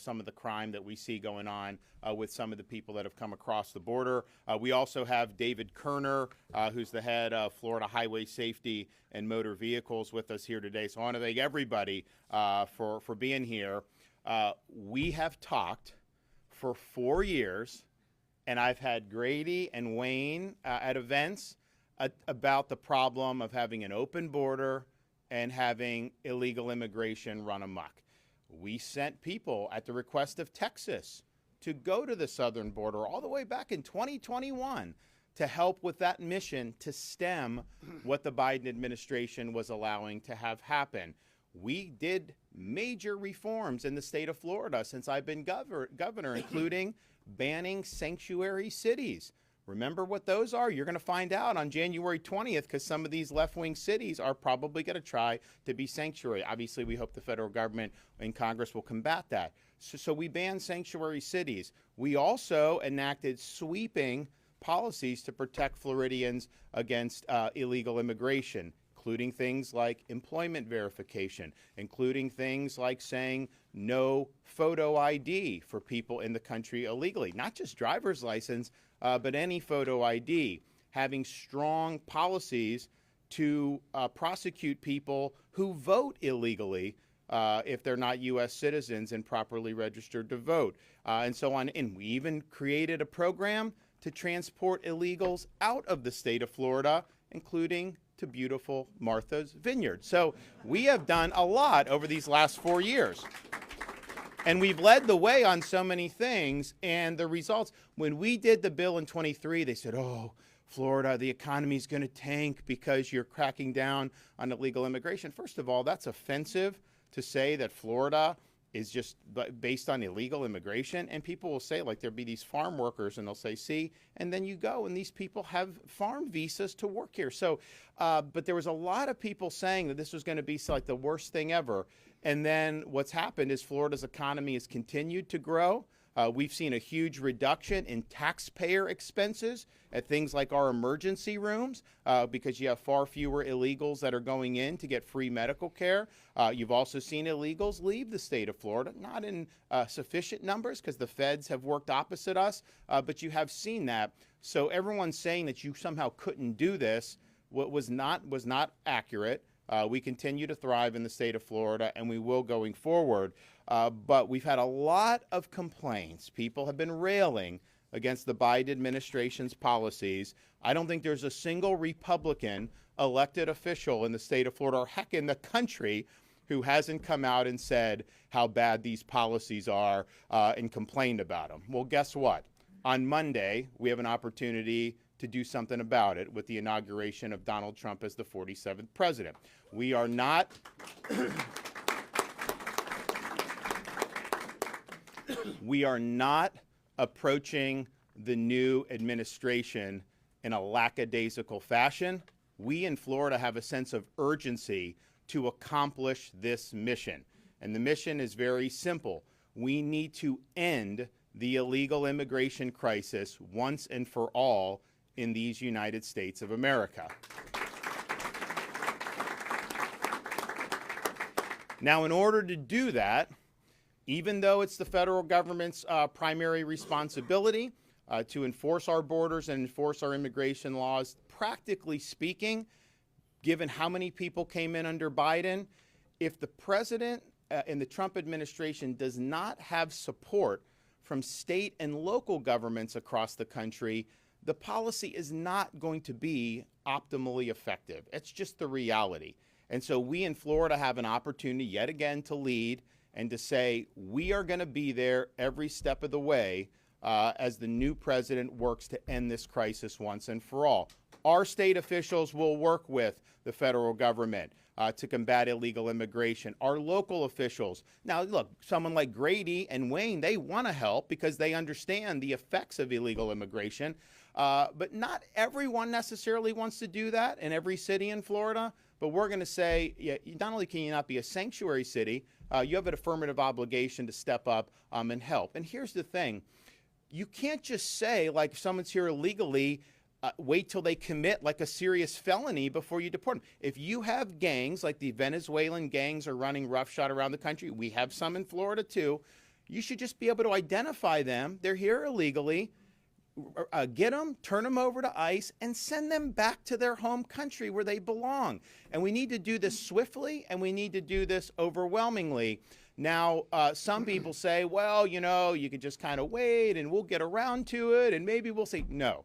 of some of the crime that we see going on with some of the people that have come across the border. We also have David Kerner, who's the head of Florida Highway Safety and Motor Vehicles, with us here today. So I want to thank everybody for being here. We have talked for 4 years, and I've had Grady and Wayne at events about the problem of having an open border and having illegal immigration run amok. We sent people at the request of Texas to go to the southern border all the way back in 2021 to help with that mission to stem what the Biden administration was allowing to have happen. We did major reforms in the state of Florida since I've been governor, including banning sanctuary cities. Remember what those are? You're going to find out on January 20th, because some of these left-wing cities are probably going to try to be sanctuary. Obviously, we hope the federal government and Congress will combat that. So we banned sanctuary cities. We also enacted sweeping policies to protect Floridians against illegal immigration, including things like employment verification, including things like saying no photo ID for people in the country illegally, not just driver's license, but any photo ID, having strong policies to prosecute people who vote illegally if they're not U.S. citizens and properly registered to vote, and so on. And we even created a program to transport illegals out of the state of Florida, including to beautiful Martha's Vineyard. So we have done a lot over these last 4 years. And we've led the way on so many things, and the results, when we did the bill in 23, they said, oh, Florida, the economy's going to tank because you're cracking down on illegal immigration. First of all, that's offensive to say that Florida is just based on illegal immigration. And people will say, like, there'll be these farm workers, and they'll say, see, and then you go, and these people have farm visas to work here. So, but there was a lot of people saying that this was going to be like the worst thing ever. And then what's happened is Florida's economy has continued to grow. We've seen a huge reduction in taxpayer expenses at things like our emergency rooms because you have far fewer illegals that are going in to get free medical care. You've also seen illegals leave the state of Florida, not in sufficient numbers because the feds have worked opposite us, but you have seen that. So everyone's saying that you somehow couldn't do this was not accurate. We continue to thrive in the state of Florida, and we will going forward. But we've had a lot of complaints. People have been railing against the Biden administration's policies. I don't think there's a single Republican elected official in the state of Florida, or heck, in the country, who hasn't come out and said how bad these policies are and complained about them. Well, guess what? On Monday, we have an opportunity to do something about it with the inauguration of Donald Trump as the 47th president. We are not approaching the new administration in a lackadaisical fashion. We in Florida have a sense of urgency to accomplish this mission. And the mission is very simple. We need to end the illegal immigration crisis once and for all in these United States of America. Now, in order to do that, even though it's the federal government's primary responsibility to enforce our borders and enforce our immigration laws, practically speaking, given how many people came in under Biden, if the president and the Trump administration does not have support from state and local governments across the country, the policy is not going to be optimally effective. It's just the reality. And so we in Florida have an opportunity yet again to lead and to say we are going to be there every step of the way as the new president works to end this crisis once and for all. Our state officials will work with the federal government to combat illegal immigration. Our local officials. Now, look, someone like Grady and Wayne, they want to help because they understand the effects of illegal immigration. But not everyone necessarily wants to do that in every city in Florida. But we're going to say, yeah, not only can you not be a sanctuary city, you have an affirmative obligation to step up and help. And here's the thing. You can't just say, like, if someone's here illegally, wait till they commit like a serious felony before you deport them. If you have gangs, like the Venezuelan gangs are running roughshod around the country, we have some in Florida too, You should just be able to identify them. They're here illegally. Get them, turn them over to ICE, and send them back to their home country where they belong. And we need to do this swiftly, and we need to do this overwhelmingly. Now, some people say, well, you know, you could just kind of wait and we'll get around to it, and maybe we'll say, no.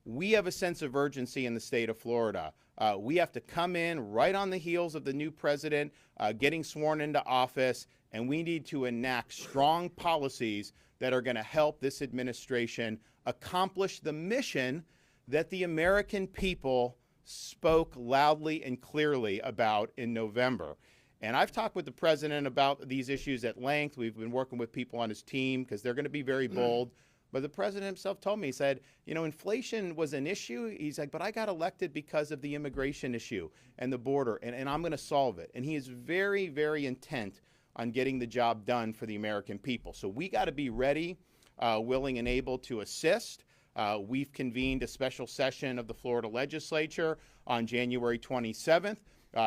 We have a sense of urgency in the state of Florida. We have to come in right on the heels of the new president getting sworn into office, and we need to enact strong policies that are going to help this administration accomplish the mission that the American people spoke loudly and clearly about in November. And I've talked with the president about these issues at length. We've been working with people on his team because they're going to be very bold. But the president himself told me, he said, you know, inflation was an issue. He's like, but I got elected because of the immigration issue and the border, and I'm going to solve it. And he is very, very intent on getting the job done for the American people. So we got to be ready, willing, and able to assist. We've convened a special session of the Florida legislature on January 27th.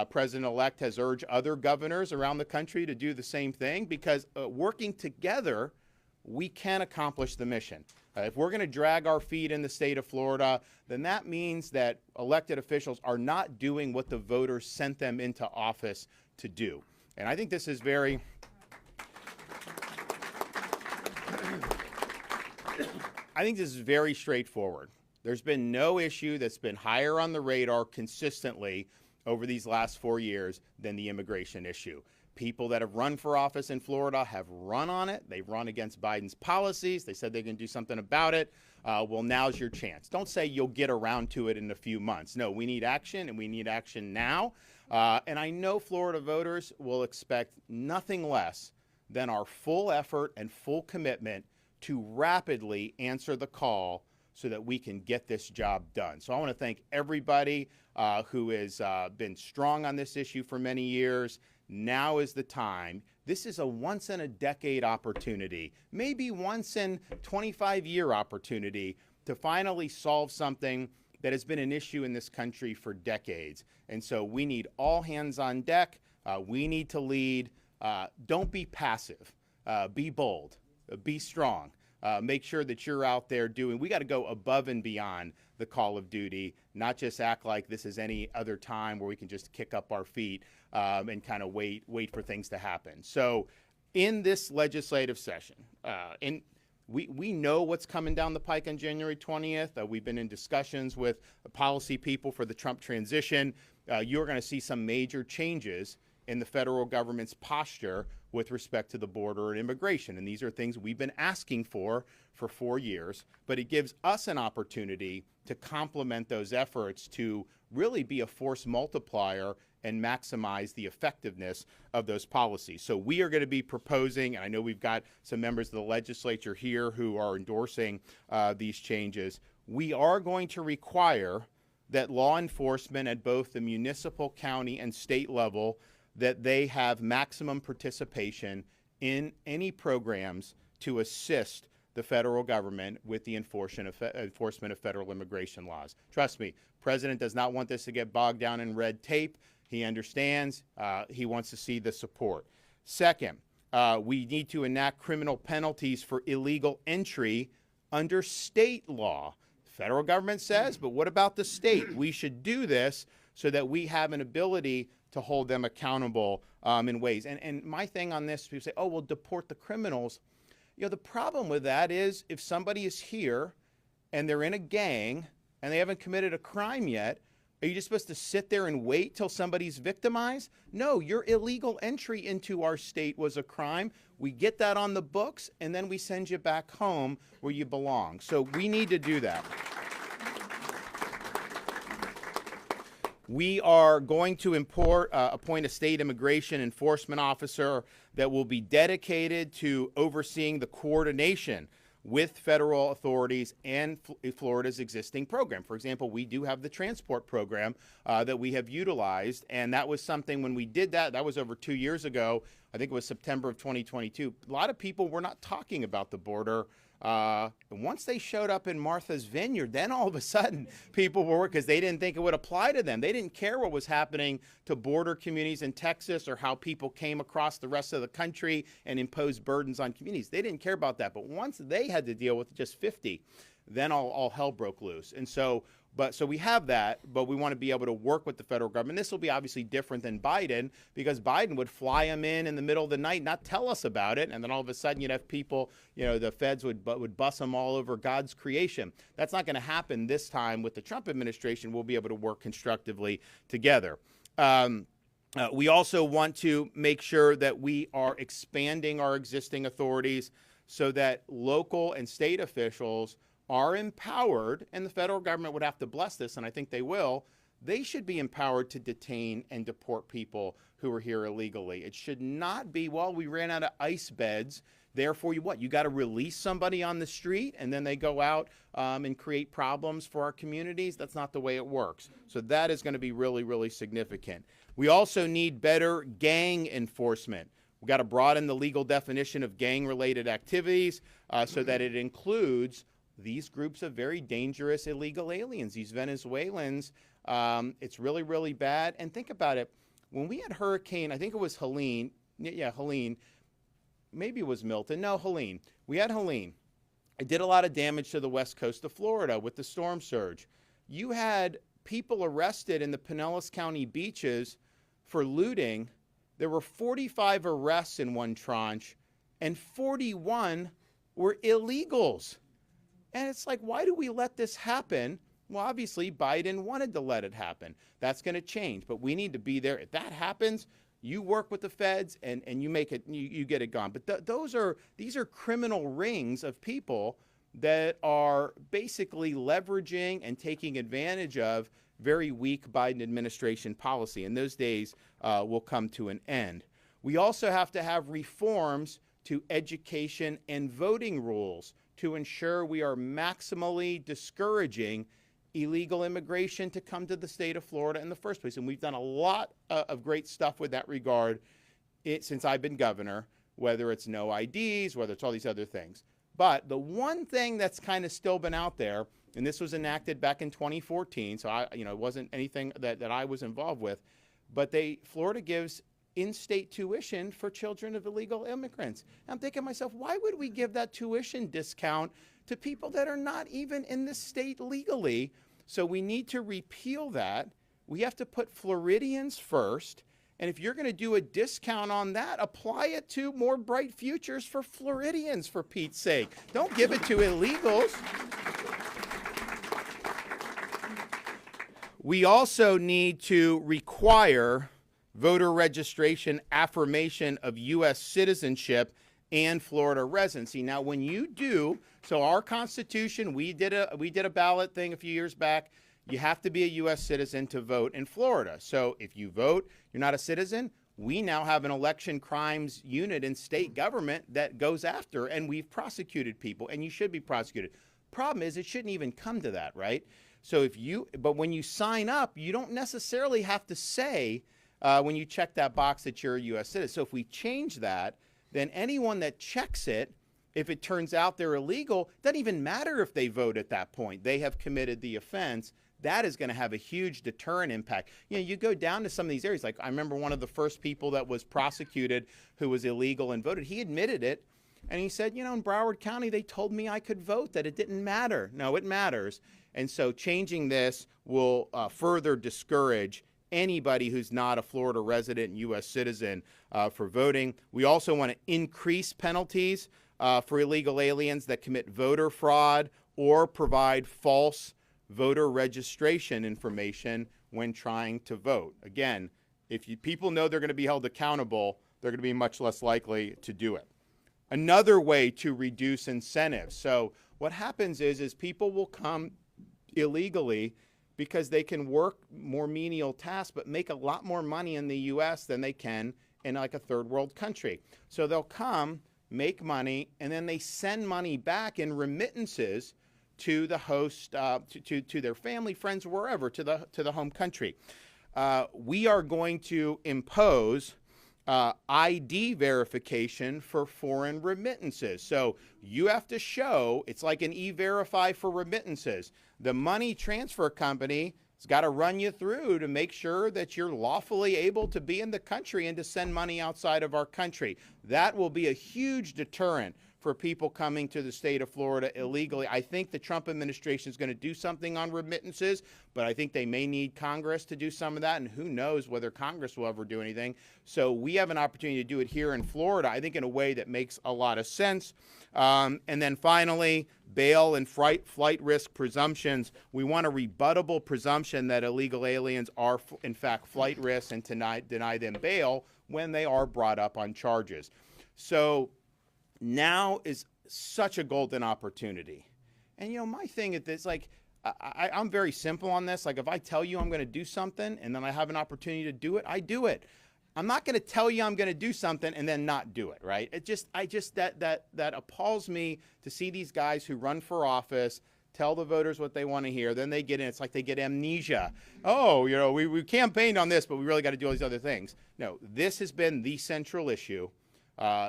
President-elect has urged other governors around the country to do the same thing because working together, we can accomplish the mission. If we're going to drag our feet in the state of Florida, then that means that elected officials are not doing what the voters sent them into office to do. And I think this is very straightforward. There's been no issue that's been higher on the radar consistently over these last 4 years than the immigration issue. People that have run for office in Florida have run on it. They've run against Biden's policies. They said they can do something about it. Well, now's your chance. Don't say you'll get around to it in a few months. No, we need action, and we need action now. And I know Florida voters will expect nothing less than our full effort and full commitment to rapidly answer the call so that we can get this job done. So I want to thank everybody who has been strong on this issue for many years. Now is the time. This is a once-in-a-decade opportunity, maybe once-in-25-year opportunity to finally solve something that has been an issue in this country for decades. And so we need all hands on deck. We need to lead. Don't be passive. Be bold. Be strong. Make sure that you're out there doing. We got to go above and beyond the call of duty, not just act like this is any other time where we can just kick up our feet and kind of wait for things to happen. So in this legislative session, we know what's coming down the pike on January 20th. We've been in discussions with the policy people for the Trump transition. You're going to see some major changes in the federal government's posture with respect to the border and immigration. And these are things we've been asking for 4 years. But it gives us an opportunity to complement those efforts to really be a force multiplier and maximize the effectiveness of those policies. So we are going to be proposing, and I know we've got some members of the legislature here who are endorsing these changes. We are going to require that law enforcement at both the municipal, county, and state level, that they have maximum participation in any programs to assist the federal government with the enforcement of federal immigration laws. Trust me, President does not want this to get bogged down in red tape. He understands. He wants to see the support. Second, we need to enact criminal penalties for illegal entry under state law. The federal government says, but what about the state? We should do this so that we have an ability to hold them accountable in ways. And my thing on this, people say, oh, we'll deport the criminals. You know, the problem with that is if somebody is here and they're in a gang and they haven't committed a crime yet, are you just supposed to sit there and wait till somebody's victimized? No, your illegal entry into our state was a crime. We get that on the books, and then we send you back home where you belong. So we need to do that. We are going to appoint a state immigration enforcement officer that will be dedicated to overseeing the coordination with federal authorities and Florida's existing program. For example, we do have the transport program that we have utilized, and that was something when we did that was over 2 years ago. I think it was September of 2022, a lot of people were not talking about the border. Once they showed up in Martha's Vineyard, then all of a sudden people were, because they didn't think it would apply to them. They didn't care what was happening to border communities in Texas or how people came across the rest of the country and imposed burdens on communities. They didn't care about that. But once they had to deal with just 50, then all hell broke loose. And so we have that, but we want to be able to work with the federal government. This will be obviously different than Biden, because Biden would fly them in the middle of the night, not tell us about it, and then all of a sudden you'd have people, the feds would bust them all over God's creation. That's not going to happen this time with the Trump administration. We'll be able to work constructively together. We also want to make sure that we are expanding our existing authorities so that local and state officials are empowered, and the federal government would have to bless this, and I think they will. They should be empowered to detain and deport people who are here illegally. It should not be, well, we ran out of ICE beds, therefore you got to release somebody on the street and then they go out and create problems for our communities. That's not the way it works. So that is going to be really, really significant. We also need better gang enforcement. We've got to broaden the legal definition of gang-related activities so that it includes these groups of very dangerous illegal aliens, these Venezuelans. It's really, really bad. And think about it. When we had Hurricane, I think it was Helene. Yeah, Helene. Maybe it was Milton. No, Helene. We had Helene. It did a lot of damage to the west coast of Florida with the storm surge. You had people arrested in the Pinellas County beaches for looting. There were 45 arrests in one tranche, and 41 were illegals. And it's like, why do we let this happen? Well, obviously, Biden wanted to let it happen. That's going to change, but we need to be there. If that happens, you work with the feds and you make it, you get it gone. But these are criminal rings of people that are basically leveraging and taking advantage of very weak Biden administration policy. And those days will come to an end. We also have to have reforms to education and voting rules to ensure we are maximally discouraging illegal immigration to come to the state of Florida in the first place. And we've done a lot of great stuff with that regard since I've been governor, whether it's no IDs, whether it's all these other things. But the one thing that's kind of still been out there, and this was enacted back in 2014, so it wasn't anything that I was involved with, but Florida gives in-state tuition for children of illegal immigrants. I'm thinking to myself, why would we give that tuition discount to people that are not even in the state legally? So we need to repeal that. We have to put Floridians first. And if you're going to do a discount on that, apply it to more bright futures for Floridians, for Pete's sake. Don't give it to illegals. We also need to require voter registration affirmation of U.S. citizenship and Florida residency. Now, when you do, so our Constitution, we did a ballot thing a few years back. You have to be a U.S. citizen to vote in Florida. So if you vote, you're not a citizen, we now have an election crimes unit in state government that goes after, and we've prosecuted people, and you should be prosecuted. Problem is, it shouldn't even come to that, right? So but when you sign up, you don't necessarily have to say, when you check that box that you're a U.S. citizen. So if we change that, then anyone that checks it, if it turns out they're illegal, it doesn't even matter if they vote at that point. They have committed the offense. That is going to have a huge deterrent impact. You go down to some of these areas. Like I remember one of the first people that was prosecuted who was illegal and voted. He admitted it. And he said, in Broward County, they told me I could vote, that it didn't matter. No, it matters. And so changing this will further discourage anybody who's not a Florida resident and U.S. citizen for voting. We also want to increase penalties for illegal aliens that commit voter fraud or provide false voter registration information when trying to vote. Again, if people know they're going to be held accountable, they're going to be much less likely to do it. Another way to reduce incentives. So what happens is people will come illegally because they can work more menial tasks but make a lot more money in the U.S. than they can in like a third world country. So they'll come, make money, and then they send money back in remittances to the host, to their family, friends, wherever, to the home country. We are going to impose ID verification for foreign remittances. So you have to show, it's like an e-verify for remittances. The money transfer company has got to run you through to make sure that you're lawfully able to be in the country and to send money outside of our country. That will be a huge deterrent for people coming to the state of Florida illegally. I think the Trump administration is going to do something on remittances, but I think they may need Congress to do some of that, and who knows whether Congress will ever do anything. So we have an opportunity to do it here in Florida, I think in a way that makes a lot of sense. And then finally, bail and flight risk presumptions. We want a rebuttable presumption that illegal aliens are, in fact, flight risks and to deny them bail when they are brought up on charges. So now is such a golden opportunity. And, you know, my thing is this, like, I'm very simple on this. Like, if I tell you I'm going to do something and then I have an opportunity to do it, I do it. I'm not going to tell you I'm going to do something and then not do it, right? That appalls me to see these guys who run for office, tell the voters what they want to hear, then they get in, it's like they get amnesia. Oh, you know, we campaigned on this, but we really got to do all these other things. No, this has been the central issue.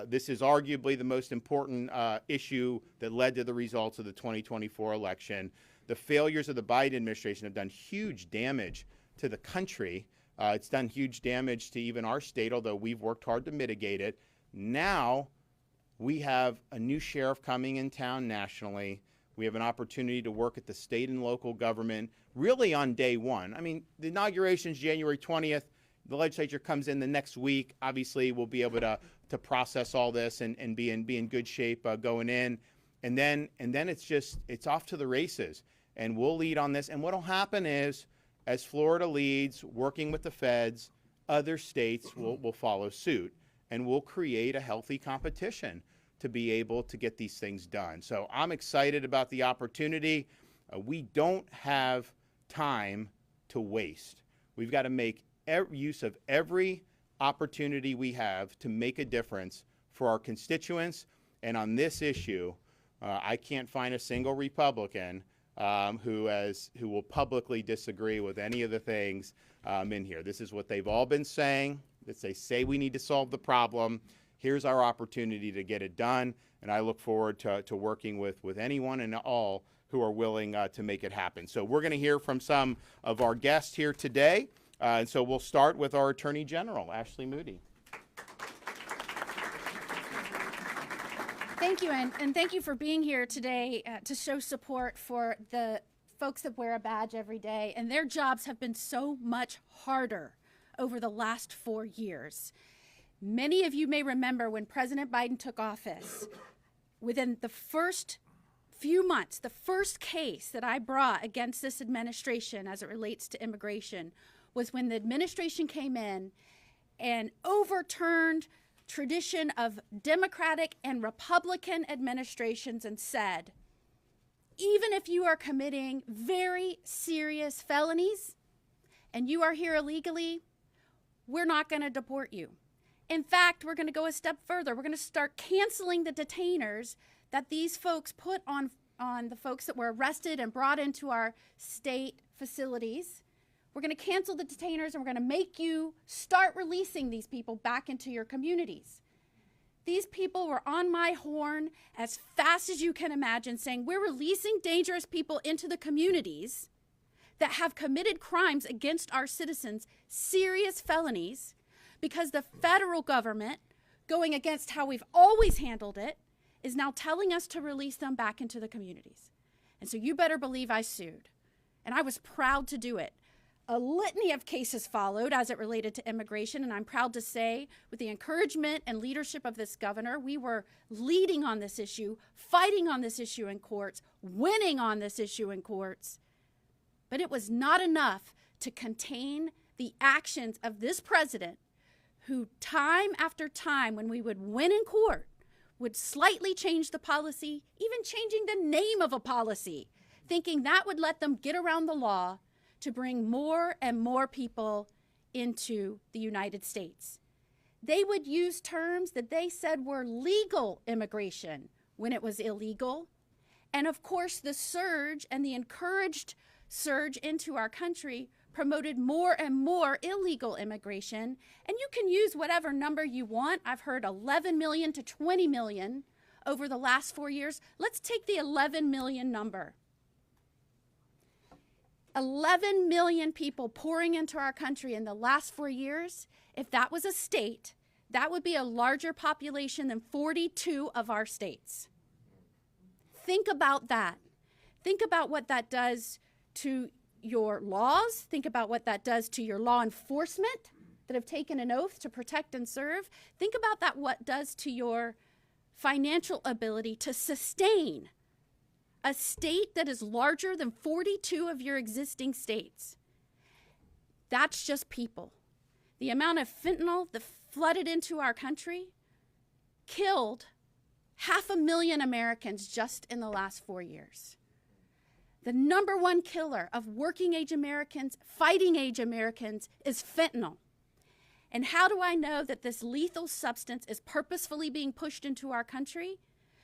This is arguably the most important issue that led to the results of the 2024 election. The failures of the Biden administration have done huge damage to the country. It's done huge damage to even our state, although we've worked hard to mitigate it. Now we have a new sheriff coming in town nationally. We have an opportunity to work at the state and local government really on day one. I mean, the inauguration is January 20th. The legislature comes in the next week. Obviously, we'll be able to process all this and be in good shape going in. And then it's off to the races. And we'll lead on this. And what will happen is, as Florida leads, working with the feds, other states will follow suit. And we'll create a healthy competition to be able to get these things done. So I'm excited about the opportunity. We don't have time to waste. We've got to make use of every opportunity we have to make a difference for our constituents. And on this issue, I can't find a single Republican who will publicly disagree with any of the things in here. This is what they've all been saying. That they say we need to solve the problem. Here's our opportunity to get it done. And I look forward to working with anyone and all who are willing to make it happen. So we're going to hear from some of our guests here today. And so we'll start with our Attorney General, Ashley Moody. Thank you, and thank you for being here today to show support for the folks that wear a badge every day. And their jobs have been so much harder over the last 4 years. Many of you may remember when President Biden took office, within the first few months, the first case that I brought against this administration as it relates to immigration was when the administration came in and overturned tradition of Democratic and Republican administrations and said, even if you are committing very serious felonies and you are here illegally, we're not going to deport you. In fact, we're going to go a step further. We're going to start canceling the detainers that these folks put on the folks that were arrested and brought into our state facilities. We're going to cancel the detainers, and we're going to make you start releasing these people back into your communities. These people were on my horn as fast as you can imagine, saying we're releasing dangerous people into the communities that have committed crimes against our citizens, serious felonies, because the federal government, going against how we've always handled it, is now telling us to release them back into the communities. And so you better believe I sued. And I was proud to do it. A litany of cases followed as it related to immigration, and I'm proud to say, with the encouragement and leadership of this governor, we were leading on this issue, fighting on this issue in courts, winning on this issue in courts. But it was not enough to contain the actions of this president, who time after time, when we would win in court, would slightly change the policy, even changing the name of a policy, thinking that would let them get around the law to bring more and more people into the United States. They would use terms that they said were legal immigration when it was illegal. And of course, the surge and the encouraged surge into our country promoted more and more illegal immigration, and you can use whatever number you want. I've heard 11 million to 20 million over the last 4 years. Let's take the 11 million number. 11 million people pouring into our country in the last 4 years. If that was a state, that would be a larger population than 42 of our states. Think about that. Think about what that does to your laws. Think about what that does to your law enforcement that have taken an oath to protect and serve. Think about that, what it does to your financial ability to sustain a state that is larger than 42 of your existing states. That's just people. The amount of fentanyl that flooded into our country killed 500,000 Americans just in the last 4 years. The number one killer of working age Americans, fighting age Americans, is fentanyl. And how do I know that this lethal substance is purposefully being pushed into our country?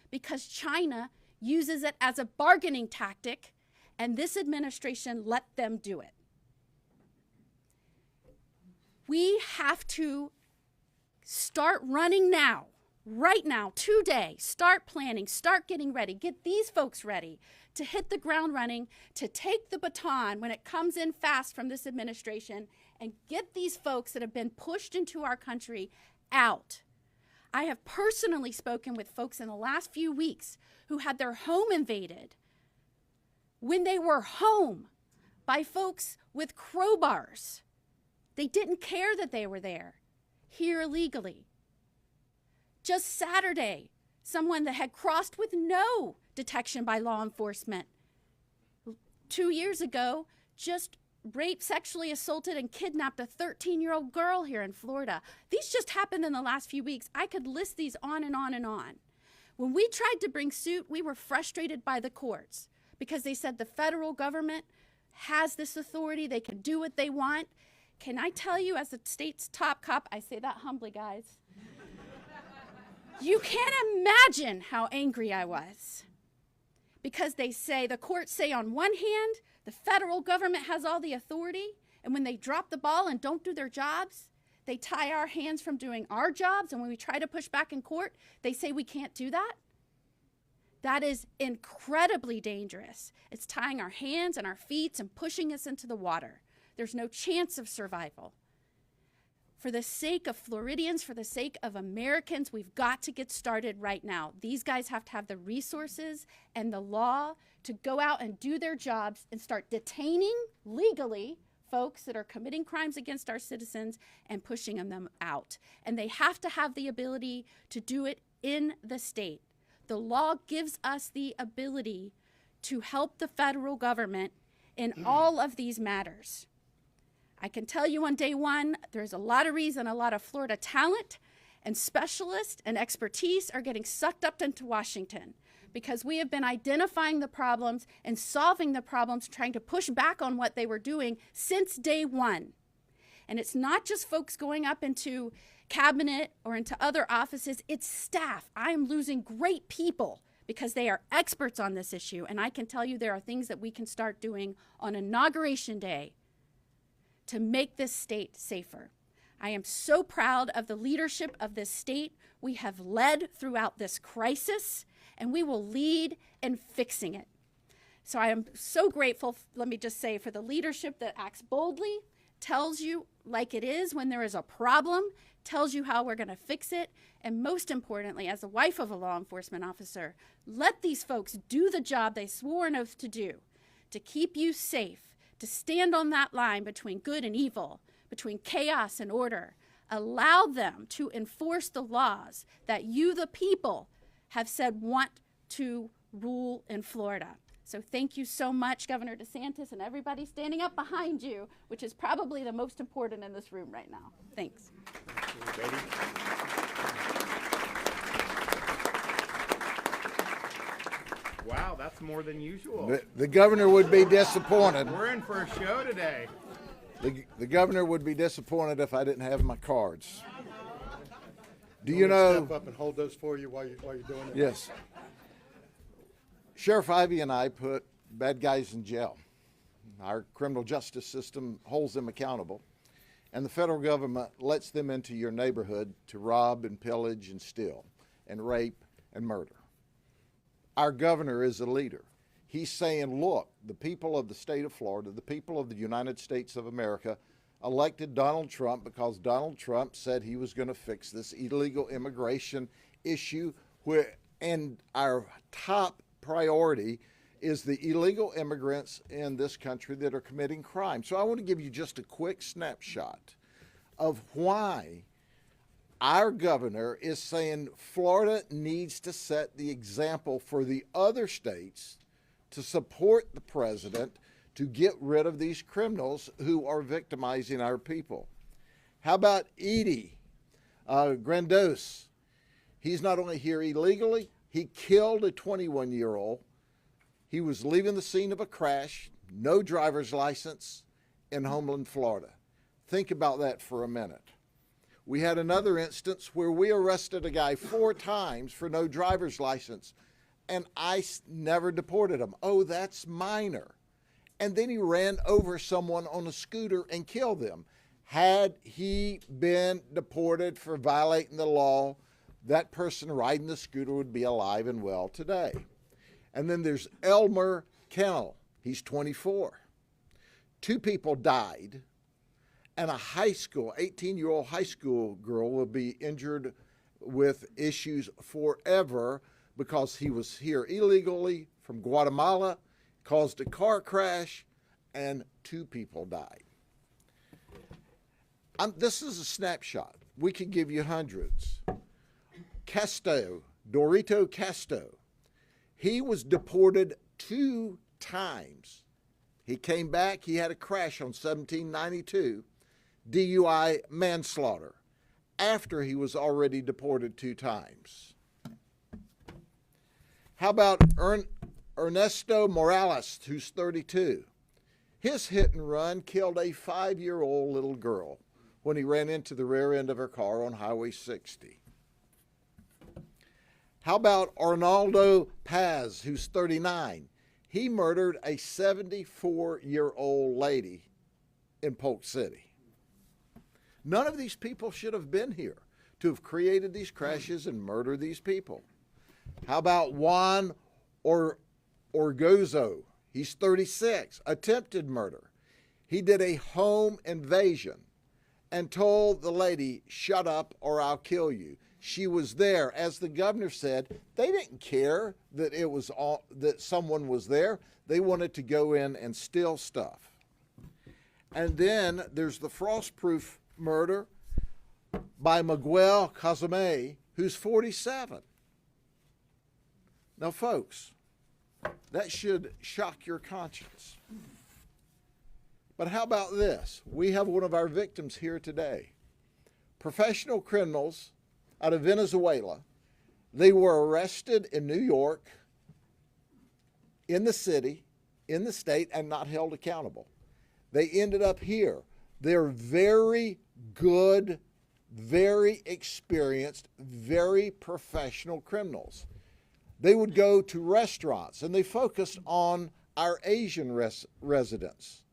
Because China uses it as a bargaining tactic, and this administration let them do it. We have to start running now, right now, today. Start planning, start getting ready. Get these folks ready to hit the ground running, to take the baton when it comes in fast from this administration, and get these folks that have been pushed into our country out. I have personally spoken with folks in the last few weeks who had their home invaded when they were home by folks with crowbars. They didn't care that they were there, here illegally. Just Saturday, someone that had crossed with no detection by law enforcement 2 years ago just raped, sexually assaulted, and kidnapped a 13-year-old girl here in Florida. These just happened in the last few weeks. I could list these on and on and on. When we tried to bring suit, we were frustrated by the courts because they said the federal government has this authority. They can do what they want. Can I tell you, as the state's top cop, I say that humbly, guys, you can't imagine how angry I was. Because the courts say on one hand, the federal government has all the authority, and when they drop the ball and don't do their jobs, they tie our hands from doing our jobs, and when we try to push back in court, they say we can't do that. That is incredibly dangerous. It's tying our hands and our feet and pushing us into the water. There's no chance of survival. For the sake of Floridians, for the sake of Americans, we've got to get started right now. These guys have to have the resources and the law to go out and do their jobs and start detaining legally folks that are committing crimes against our citizens and pushing them out. And they have to have the ability to do it in the state. The law gives us the ability to help the federal government in all of these matters. I can tell you on day one, there's a lot of reason a lot of Florida talent and specialists and expertise are getting sucked up into Washington because we have been identifying the problems and solving the problems, trying to push back on what they were doing since day one. And it's not just folks going up into cabinet or into other offices, it's staff. I am losing great people because they are experts on this issue. And I can tell you there are things that we can start doing on Inauguration Day to make this state safer. I am so proud of the leadership of this state. We have led throughout this crisis, and we will lead in fixing it. So I am so grateful, let me just say, for the leadership that acts boldly, tells you like it is when there is a problem, tells you how we're going to fix it, and most importantly, as the wife of a law enforcement officer, let these folks do the job they swore an oath to do, to keep you safe, to stand on that line between good and evil, between chaos and order. Allow them to enforce the laws that you, the people, have said want to rule in Florida. So thank you so much, Governor DeSantis, and everybody standing up behind you, which is probably the most important in this room right now. Thanks. Grady. Wow, that's more than usual. The governor would be disappointed. We're in for a show today. The governor would be disappointed if I didn't have my cards. Do you Want me to know? step up and hold those for you while you're doing it? Yes. Sheriff Ivey and I put bad guys in jail. Our criminal justice system holds them accountable, and the federal government lets them into your neighborhood to rob and pillage and steal and rape and murder. Our governor is a leader. He's saying, look, the people of the state of Florida, the people of the United States of America, elected Donald Trump because Donald Trump said he was going to fix this illegal immigration issue, and our top priority is the illegal immigrants in this country that are committing crime. So I want to give you just a quick snapshot of why our governor is saying Florida needs to set the example for the other states to support the president to get rid of these criminals who are victimizing our people. How about Edie Grandos? He's not only here illegally, he killed a 21-year-old. He was leaving the scene of a crash, no driver's license, in Homeland, Florida. Think about that for a minute. We had another instance where we arrested a guy 4 times for no driver's license, and ICE never deported him. Oh, that's minor. And then he ran over someone on a scooter and killed them. Had he been deported for violating the law, that person riding the scooter would be alive and well today. And then there's Elmer Kennel. He's 24. 2 people died, and a 18-year-old high school girl will be injured with issues forever because he was here illegally from Guatemala, caused a car crash, and 2 people died. This is a snapshot. We could give you hundreds. Dorito Casto, he was deported 2 times. He came back, he had a crash on 1792, DUI manslaughter, after he was already deported 2 times. How about Ernesto Morales, who's 32? His hit and run killed a 5-year-old little girl when he ran into the rear end of her car on Highway 60. How about Arnaldo Paz, who's 39? He murdered a 74-year-old lady in Polk City. None of these people should have been here to have created these crashes and murdered these people. How about Juan Orgozo? He's 36, attempted murder. He did a home invasion and told the lady, "Shut up or I'll kill you." She was there. As the governor said, they didn't care that that someone was there. They wanted to go in and steal stuff. And then there's the frost-proof murder by Miguel Cazame, who's 47. Now, folks, that should shock your conscience. But how about this? We have one of our victims here today. Professional criminals out of Venezuela. They were arrested in New York, in the city, in the state, and not held accountable. They ended up here. They're very good, very experienced, very professional criminals. They would go to restaurants, and they focused on our Asian residents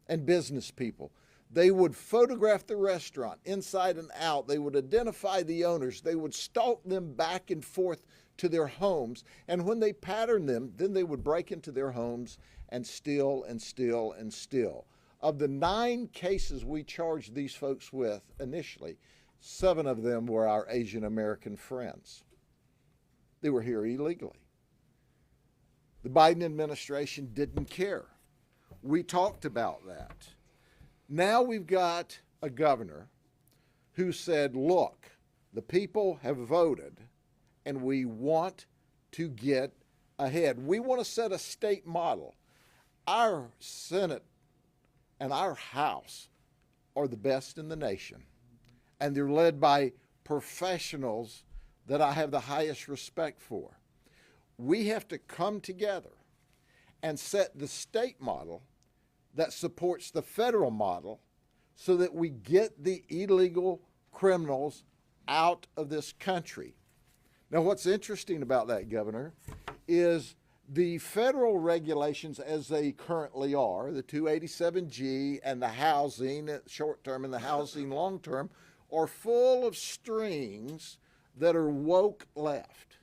and business people. They would photograph the restaurant inside and out. They would identify the owners. They would stalk them back and forth to their homes. And when they patterned them, then they would break into their homes and steal and steal and steal. Of the 9 cases we charged these folks with initially, 7 of them were our Asian American friends. They were here illegally. The Biden administration didn't care. We talked about that. Now we've got a governor who said, look, the people have voted and we want to get ahead. We want to set a state model. Our Senate and our House are the best in the nation, and they're led by professionals that I have the highest respect for. We have to come together and set the state model that supports the federal model so that we get the illegal criminals out of this country. Now, what's interesting about that, Governor, is The federal regulations as they currently are, the 287G and the housing short-term and the housing long-term, are full of strings that are woke left.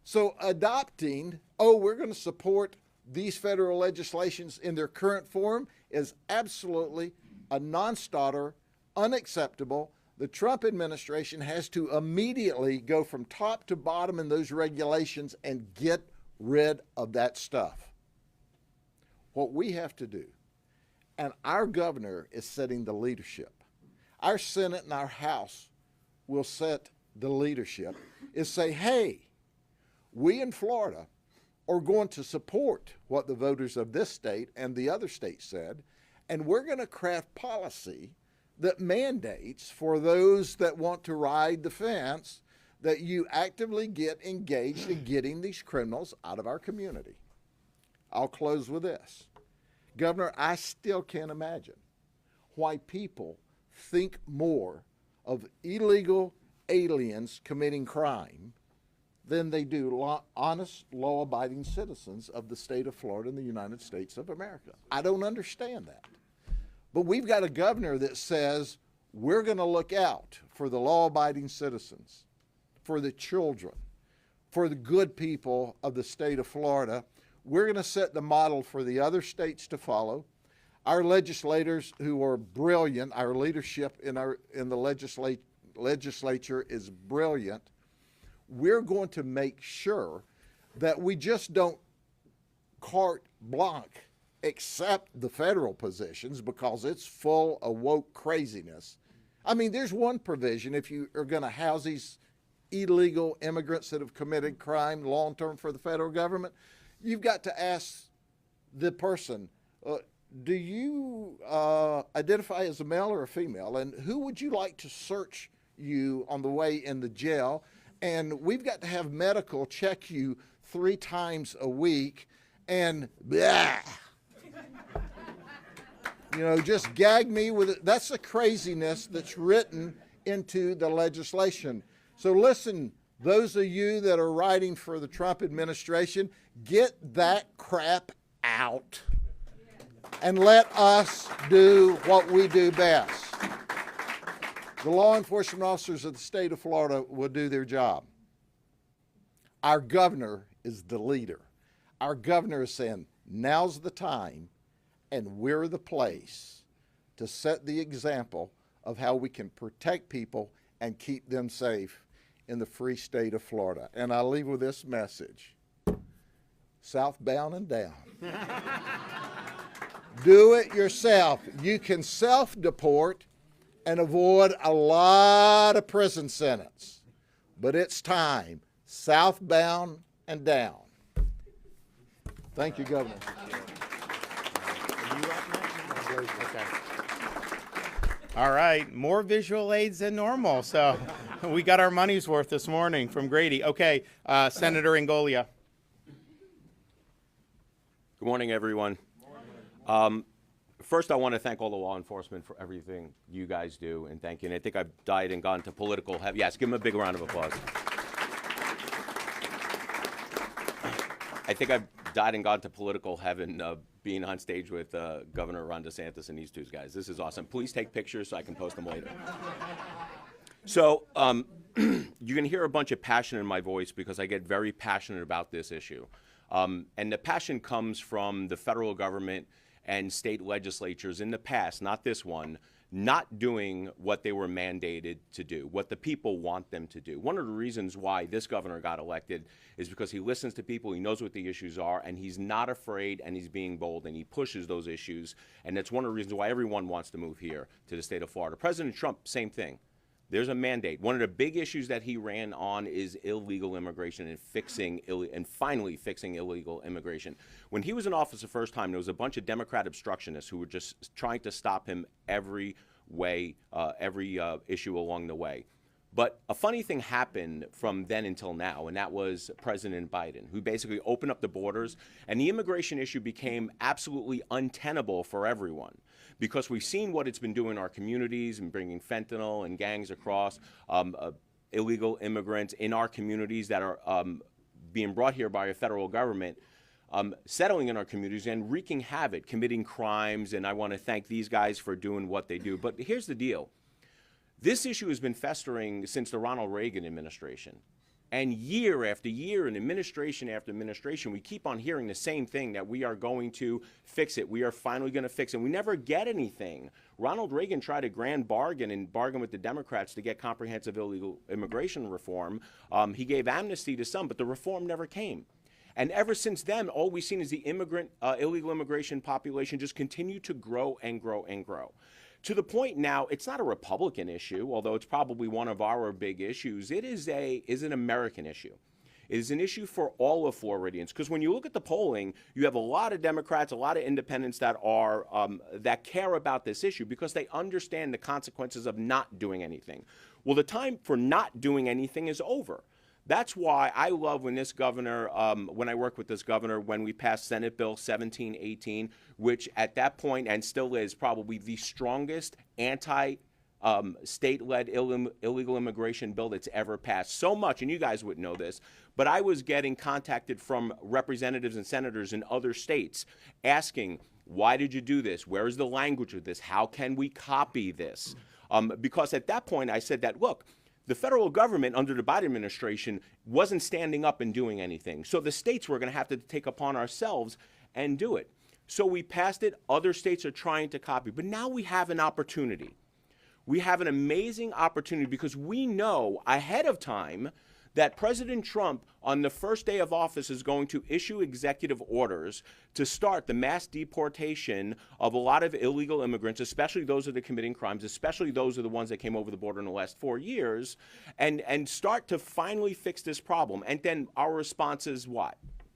So adopting, we're going to support these federal legislations in their current form is absolutely a non-starter, unacceptable. The Trump administration has to immediately go from top to bottom in those regulations and get rid of that stuff. What we have to do, and our governor is setting the leadership, our Senate and our House will set the leadership, is say, hey, we in Florida are going to support what the voters of this state and the other states said, and we're going to craft policy that mandates for those that want to ride the fence that you actively get engaged in getting these criminals out of our community. I'll close with this. Governor, I still can't imagine why people think more of illegal aliens committing crime than they do honest, law-abiding citizens of the state of Florida and the United States of America. I don't understand that. But we've got a governor that says we're going to look out for the law-abiding citizens, for the children, for the good people of the state of Florida. We're going to set the model for the other states to follow. Our legislators who are brilliant, our leadership in the legislature is brilliant. We're going to make sure that we just don't carte blanche accept the federal positions because it's full of woke craziness. I mean, there's one provision if you are going to house these illegal immigrants that have committed crime long-term for the federal government, you've got to ask the person, do you identify as a male or a female? And who would you like to search you on the way in the jail? And we've got to have medical check you 3 times a week and blah. You know, just gag me with it. That's the craziness that's written into the legislation. So listen, those of you that are writing for the Trump administration, get that crap out and let us do what we do best. The law enforcement officers of the state of Florida will do their job. Our governor is the leader. Our governor is saying, now's the time and we're the place to set the example of how we can protect people and keep them safe in the free state of Florida. And I leave with this message. Southbound and down. Do it yourself. You can self-deport and avoid a lot of prison sentence. But it's time. Southbound and down. Thank you, Governor. Okay. All right, more visual aids than normal. So we got our money's worth this morning from Grady. Okay, Senator Ingolia. Good morning, everyone. First, I want to thank all the law enforcement for everything you guys do, and thank you. And I think I've died and gone to political heaven. Yes, give them a big round of applause. I think I've died and gone to political heaven being on stage with Governor Ron DeSantis and these two guys. This is awesome. Please take pictures so I can post them later. So you can hear a bunch of passion in my voice because I get very passionate about this issue. And the passion comes from the federal government and state legislatures in the past, not this one, not doing what they were mandated to do, what the people want them to do. One of the reasons why this governor got elected is because he listens to people, he knows what the issues are, and he's not afraid, and he's being bold, and he pushes those issues. And that's one of the reasons why everyone wants to move here to the state of Florida. President Trump, same thing. There's a mandate. One of the big issues that he ran on is illegal immigration and finally fixing illegal immigration. When he was in office the first time, there was a bunch of Democrat obstructionists who were just trying to stop him every way, every issue along the way. But a funny thing happened from then until now, and that was President Biden, who basically opened up the borders, and the immigration issue became absolutely untenable for everyone. Because we've seen what it's been doing in our communities and bringing fentanyl and gangs across, illegal immigrants in our communities that are being brought here by a federal government, settling in our communities and wreaking havoc, committing crimes, and I want to thank these guys for doing what they do. But here's the deal. This issue has been festering since the Ronald Reagan administration. And year after year and administration after administration, we keep on hearing the same thing, that we are going to fix it. We are finally going to fix it. We never get anything. Ronald Reagan tried a grand bargain and bargained with the Democrats to get comprehensive illegal immigration reform. He gave amnesty to some, but the reform never came. And ever since then, all we've seen is the illegal immigration population just continue to grow and grow and grow. To the point now, it's not a Republican issue, although it's probably one of our big issues. It is an American issue. It is an issue for all of Floridians, because when you look at the polling, you have a lot of Democrats, a lot of independents that are that care about this issue because they understand the consequences of not doing anything. Well, the time for not doing anything is over. That's why I love when this governor, when I work with this governor, when we passed Senate Bill 1718, which at that point and still is probably the strongest state-led illegal immigration bill that's ever passed. So much, and you guys would know this, but I was getting contacted from representatives and senators in other states asking, why did you do this? Where is the language of this? How can we copy this? Because at that point I said that, look, the federal government under the Biden administration wasn't standing up and doing anything. So the states were going to have to take upon ourselves and do it. So we passed it. Other states are trying to copy. But now we have an opportunity. We have an amazing opportunity because we know ahead of time that President Trump, on the first day of office, is going to issue executive orders to start the mass deportation of a lot of illegal immigrants, especially those that are committing crimes, especially those are the ones that came over the border in the last 4 years, and start to finally fix this problem. And then our response is what?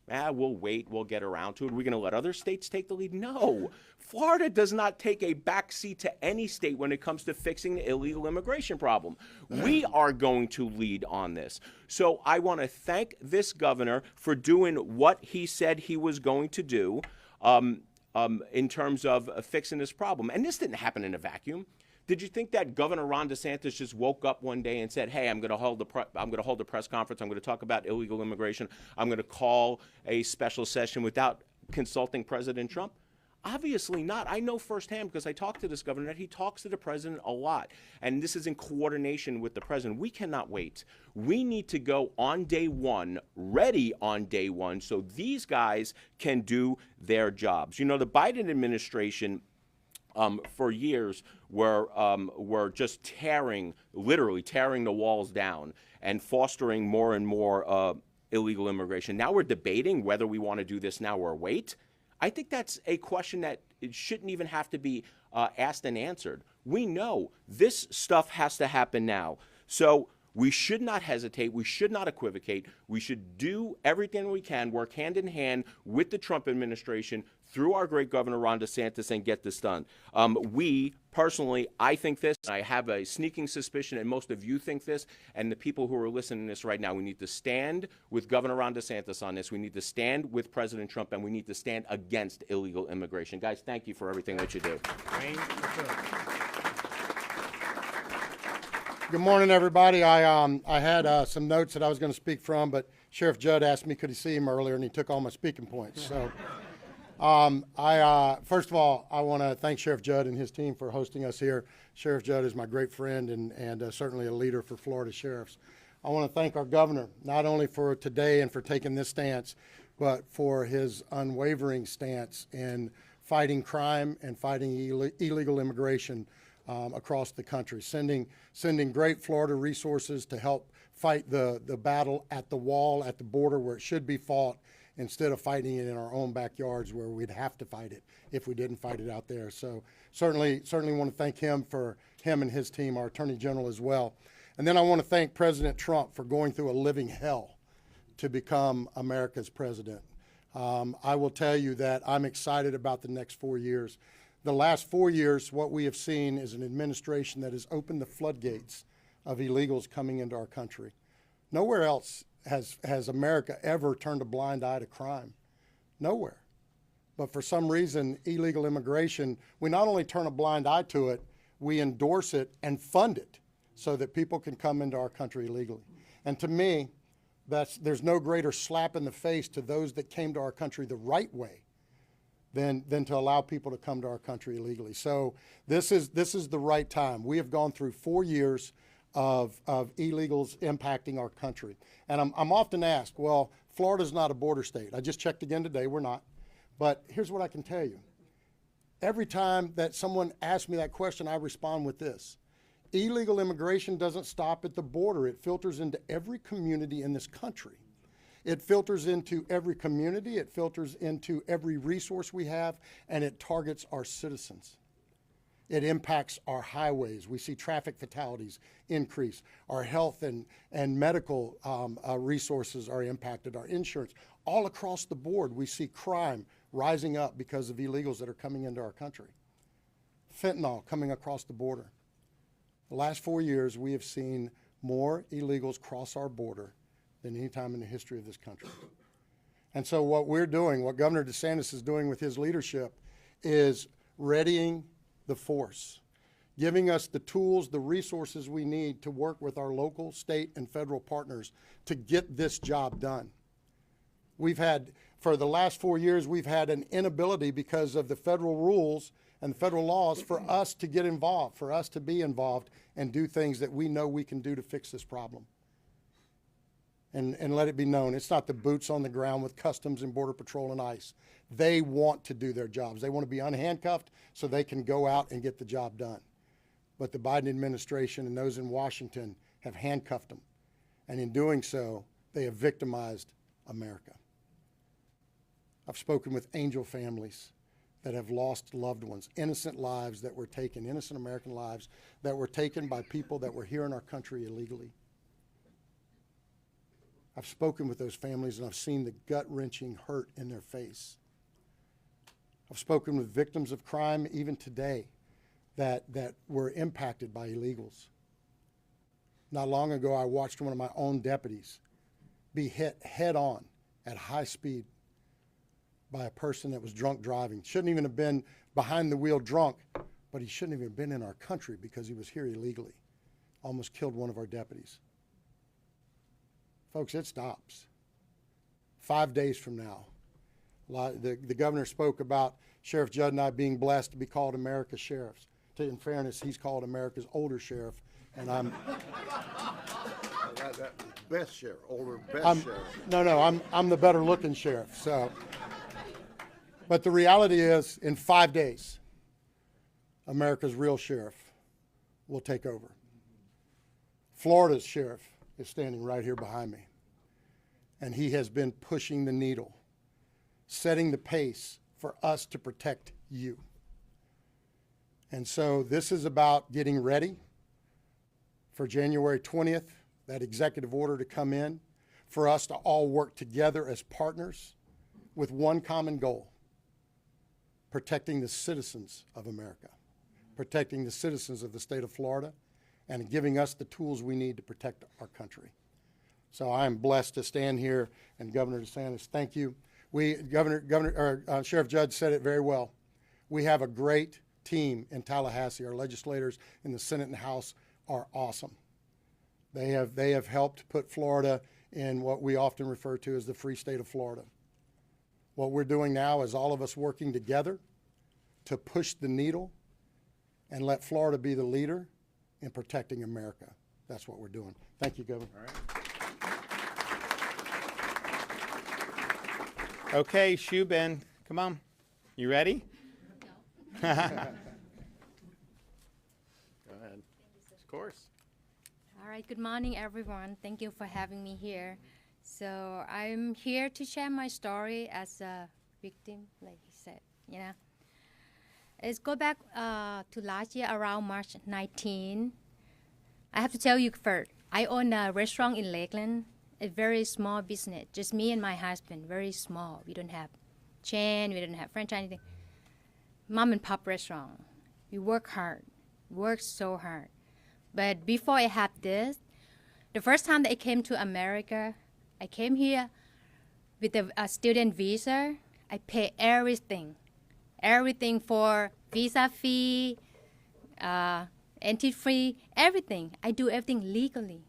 We'll wait, we'll get around to it. Are we going to let other states take the lead? No. Florida does not take a backseat to any state when it comes to fixing the illegal immigration problem. We are going to lead on this. So I want to thank this governor for doing what he said he was going to do in terms of fixing this problem. And this didn't happen in a vacuum. Did you think that Governor Ron DeSantis just woke up one day and said, "Hey, I'm going to hold a press conference. I'm going to talk about illegal immigration. I'm going to call a special session," without consulting President Trump? Obviously not. I know firsthand because I talked to this governor that he talks to the president a lot, and this is in coordination with the president. We cannot wait. We need to go on day one, ready on day one, so these guys can do their jobs. You know, the Biden administration for years were just literally tearing the walls down and fostering more and more illegal immigration. Now we're debating whether we want to do this now or wait. I think that's a question that it shouldn't even have to be asked and answered. We know this stuff has to happen now. So we should not hesitate. We should not equivocate. We should do everything we can, work hand in hand with the Trump administration through our great Governor Ron DeSantis and get this done. I think this, and I have a sneaking suspicion, and most of you think this, and the people who are listening to this right now, we need to stand with Governor Ron DeSantis on this. We need to stand with President Trump, and we need to stand against illegal immigration. Guys, thank you for everything that you do. Good morning, everybody. I had some notes that I was going to speak from, but Sheriff Judd asked me could he see him earlier, and he took all my speaking points. So, first of all, I want to thank Sheriff Judd and his team for hosting us here. Sheriff Judd is my great friend and certainly a leader for Florida sheriffs. I want to thank our governor, not only for today and for taking this stance, but for his unwavering stance in fighting crime and fighting illegal immigration across the country, sending great Florida resources to help fight the battle at the wall, at the border where it should be fought, instead of fighting it in our own backyards where we'd have to fight it if we didn't fight it out there. So certainly want to thank him and his team, our Attorney General as well. And then I want to thank President Trump for going through a living hell to become America's president. I will tell you that I'm excited about the next 4 years. The last 4 years, what we have seen is an administration that has opened the floodgates of illegals coming into our country. Nowhere else has America ever turned a blind eye to crime. Nowhere. But for some reason, illegal immigration, we not only turn a blind eye to it, we endorse it and fund it so that people can come into our country illegally. And to me, there's no greater slap in the face to those that came to our country the right way than to allow people to come to our country illegally. So this is the right time. We have gone through 4 years of illegals impacting our country. And I'm often asked, well, Florida's not a border state. I just checked again today, we're not. But here's what I can tell you. Every time that someone asks me that question, I respond with this. Illegal immigration doesn't stop at the border. It filters into every community in this country. It filters into every community, it filters into every resource we have, and it targets our citizens. It impacts our highways. We see traffic fatalities increase. Our health and medical resources are impacted, our insurance. All across the board, we see crime rising up because of illegals that are coming into our country. Fentanyl coming across the border. The last 4 years, we have seen more illegals cross our border than any time in the history of this country. And so what we're doing, what Governor DeSantis is doing with his leadership, is readying the force, giving us the tools, the resources we need to work with our local, state, and federal partners to get this job done. We've had, for the last 4 years, we've had an inability because of the federal rules and federal laws for us to get involved, for us to be involved and do things that we know we can do to fix this problem. And let it be known, it's not the boots on the ground with Customs and Border Patrol and ICE. They want to do their jobs. They want to be unhandcuffed so they can go out and get the job done. But the Biden administration and those in Washington have handcuffed them. And in doing so, they have victimized America. I've spoken with angel families that have lost loved ones, innocent lives that were taken, innocent American lives that were taken by people that were here in our country illegally. I've spoken with those families and I've seen the gut-wrenching hurt in their face. I've spoken with victims of crime even today that were impacted by illegals. Not long ago, I watched one of my own deputies be hit head-on at high speed by a person that was drunk driving. Shouldn't even have been behind the wheel drunk, but he shouldn't even have been in our country because he was here illegally. Almost killed one of our deputies. Folks, it stops. 5 days from now, the governor spoke about Sheriff Judd and I being blessed to be called America's sheriffs. In fairness, he's called America's older sheriff, and I'm best sheriff, older best sheriff. No, I'm the better looking sheriff. So, but the reality is, in 5 days, America's real sheriff will take over. Florida's sheriff is standing right here behind me. And he has been pushing the needle, setting the pace for us to protect you. And so this is about getting ready for January 20th, that executive order to come in, for us to all work together as partners with one common goal: protecting the citizens of America, protecting the citizens of the state of Florida, and giving us the tools we need to protect our country. So I am blessed to stand here, and Governor DeSantis, thank you. Sheriff Judd said it very well. We have a great team in Tallahassee. Our legislators in the Senate and House are awesome. They have helped put Florida in what we often refer to as the free state of Florida. What we're doing now is all of us working together to push the needle and let Florida be the leader in protecting America. That's what we're doing. Thank you, Governor. All right. Okay, Shubin, come on. You ready? No. Go ahead. Of course. All right, good morning, everyone. Thank you for having me here. So I'm here to share my story as a victim, like he said, you know. Let's go back to last year, around March 19. I have to tell you first, I own a restaurant in Lakeland, a very small business, just me and my husband, very small. We don't have chain, we don't have franchise, anything. Mom and pop restaurant. We work hard, work so hard. But before I had this, the first time that I came to America, I came here with a student visa. I pay everything for visa fee, entry fee, everything. I do everything legally.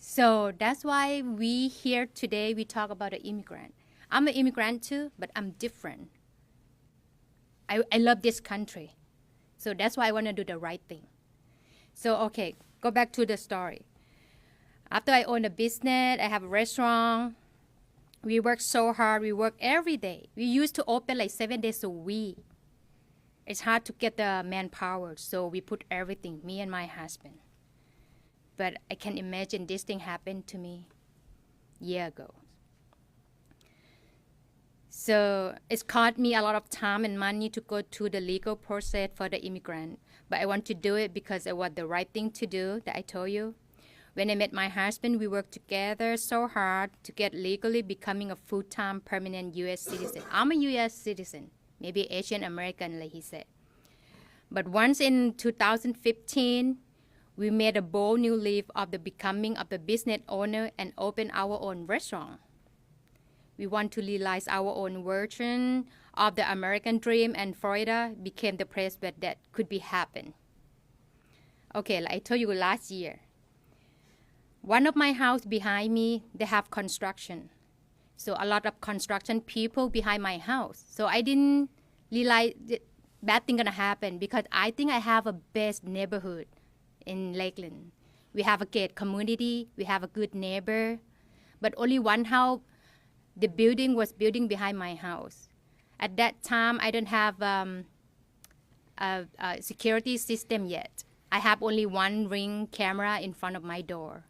So that's why we here today, we talk about an immigrant. I'm an immigrant too, but I'm different. I love this country. So that's why I want to do the right thing. So, okay, go back to the story. After I own a business, I have a restaurant. We work so hard. We work every day. We used to open like 7 days a week. It's hard to get the manpower, so we put everything, me and my husband. But I can imagine this thing happened to me a year ago. So it's cost me a lot of time and money to go through the legal process for the immigrant. But I want to do it because it was the right thing to do, that I told you. When I met my husband, we worked together so hard to get legally becoming a full-time permanent U.S. citizen. I'm a U.S. citizen, maybe Asian American, like he said. But once in 2015, we made a bold new leap of the becoming of the business owner and opened our own restaurant. We want to realize our own version of the American dream, and Florida became the place where that could be happen. Okay, like I told you last year, one of my house behind me, they have construction. So a lot of construction people behind my house. So I didn't realize that bad thing gonna happen because I think I have a best neighborhood in Lakeland. We have a great community, we have a good neighbor, but only one house, the building was building behind my house. At that time, I don't have a security system yet. I have only one Ring camera in front of my door.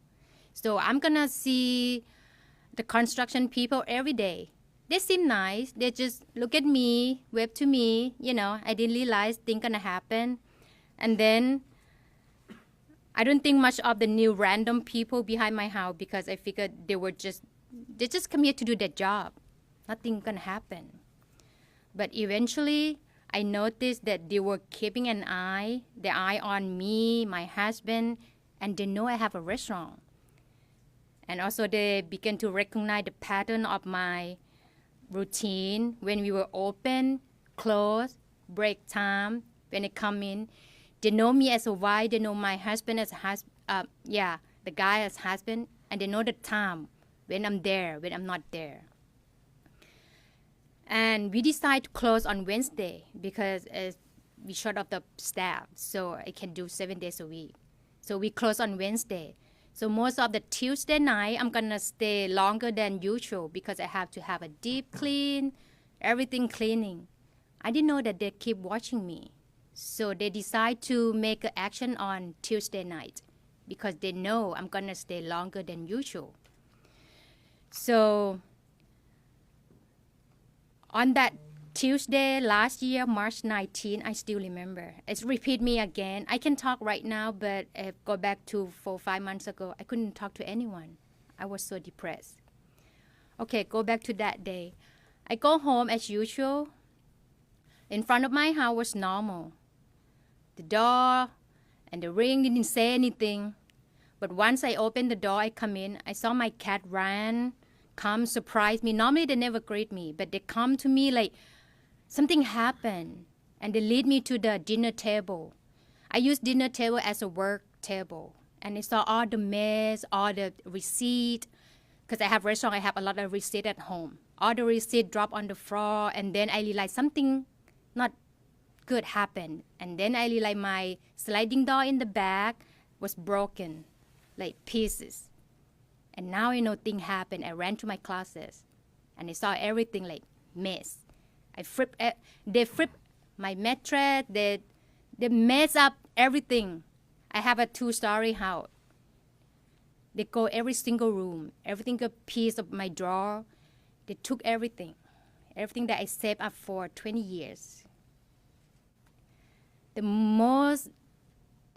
So I'm gonna see the construction people every day. They seem nice. They just look at me, wave to me. You know, I didn't realize things gonna happen. And then I don't think much of the new random people behind my house because I figured they just come here to do their job. Nothing gonna happen. But eventually, I noticed that they were keeping the eye on me, my husband, and they know I have a restaurant. And also they began to recognize the pattern of my routine when we were open, close, break time, when they come in. They know me as a wife, they know my husband as the guy as husband, and they know the time when I'm there, when I'm not there. And we decided to close on Wednesday because we short of the staff, so I can do 7 days a week. So we close on Wednesday. So most of the Tuesday night, I'm gonna stay longer than usual because I have to have a deep clean, everything cleaning. I didn't know that they keep watching me. So they decide to make an action on Tuesday night because they know I'm gonna stay longer than usual. So on that Tuesday last year, March 19, I still remember. It's repeat me again. I can talk right now, but go back to 4 or 5 months ago, I couldn't talk to anyone. I was so depressed. Okay, go back to that day. I go home as usual. In front of my house was normal. The door and the ring didn't say anything. But once I opened the door, I come in, I saw my cat ran, come surprise me. Normally they never greet me, but they come to me like something happened, and they lead me to the dinner table. I use dinner table as a work table, and I saw all the mess, all the receipt, because I have restaurant, I have a lot of receipt at home. All the receipt drop on the floor, and then I realized something not good happened. And then I realized my sliding door in the back was broken, like pieces. And now I know thing happened. I ran to my closet, and I saw everything like mess. They flip my mattress, they mess up everything. I have a 2-story house. They go every single room, every single piece of my drawer. They took everything that I saved up for 20 years. The most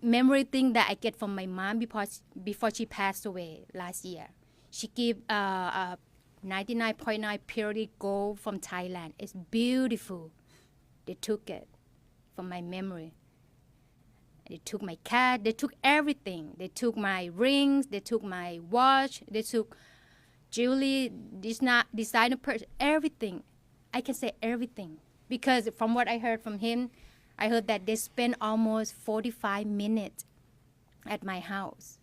memory thing that I get from my mom before she passed away last year, she gave 99.9 purity gold from Thailand. It's beautiful. They took it from my memory. They took my cat. They took everything. They took my rings. They took my watch. They took jewelry, designer purse, everything. I can say everything. Because from what I heard from him, I heard that they spent almost 45 minutes at my house.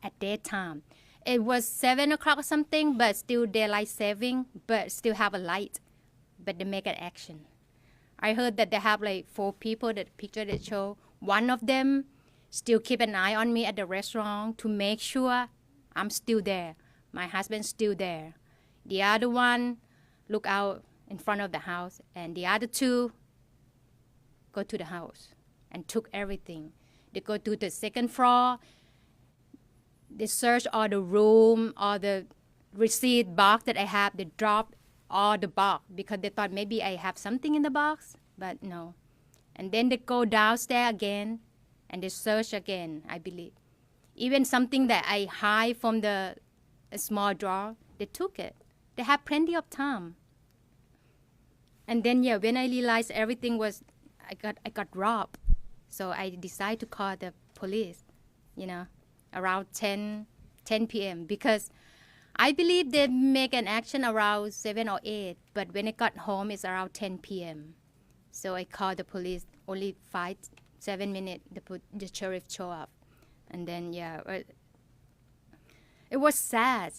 at daytime. It was 7 o'clock or something, but still daylight saving, but still have a light, but they make an action. I heard that they have like 4 people, that picture that show. One of them still keep an eye on me at the restaurant to make sure I'm still there. My husband's still there. The other one look out in front of the house, and the other 2 go to the house and took everything. They go to the second floor. They search all the room, all the receipt box that I have. They dropped all the box because they thought maybe I have something in the box, but no. And then they go downstairs again, and they search again, I believe. Even something that I hide from a small drawer, they took it. They have plenty of time. And then, yeah, when I realized everything was, I got robbed. So I decided to call the police, around 10 p.m. because I believe they make an action around 7 or 8, but when I got home, it's around 10 p.m. So I called the police, only 5-7 minutes, the sheriff show up. And then, yeah, it was sad,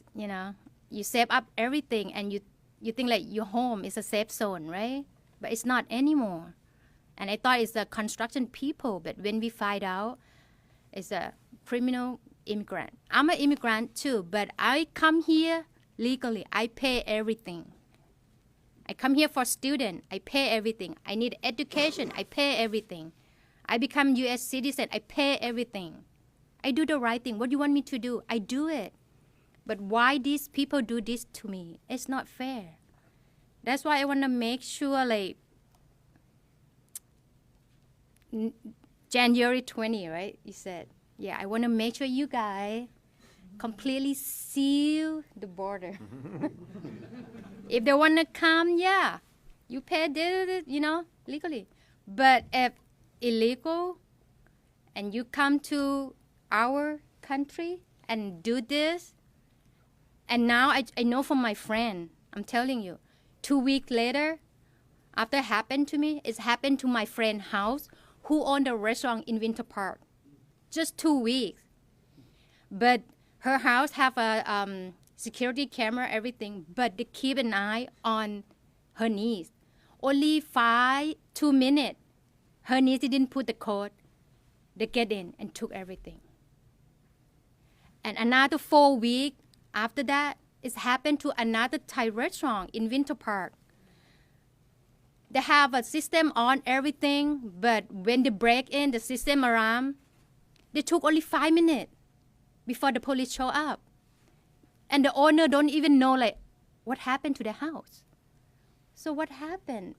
You save up everything, and you think like your home is a safe zone, right? But it's not anymore. And I thought it's the construction people, but when we find out, it's a criminal immigrant. I'm an immigrant too, but I come here legally. I pay everything. I come here for student. I pay everything. I need education. I pay everything. I become U.S. citizen. I pay everything. I do the right thing. What do you want me to do? I do it. But why these people do this to me? It's not fair. That's why I want to make sure, like, January 20, right? You said, yeah, I want to make sure you guys completely seal the border. If they want to come, yeah, you pay, legally. But if illegal and you come to our country and do this, and now I know from my friend, I'm telling you, 2 weeks later, after it happened to me, it's happened to my friend's house who owned a restaurant in Winter Park. Just 2 weeks. But her house have a security camera, everything, but they keep an eye on her niece. Only 2 minutes, her niece didn't put the code. They get in and took everything. And another 4 weeks after that, it's happened to another Thai restaurant in Winter Park. They have a system on everything, but when they break in the system alarm, they took only 5 minutes before the police show up. And the owner don't even know, like, what happened to the house. So what happened?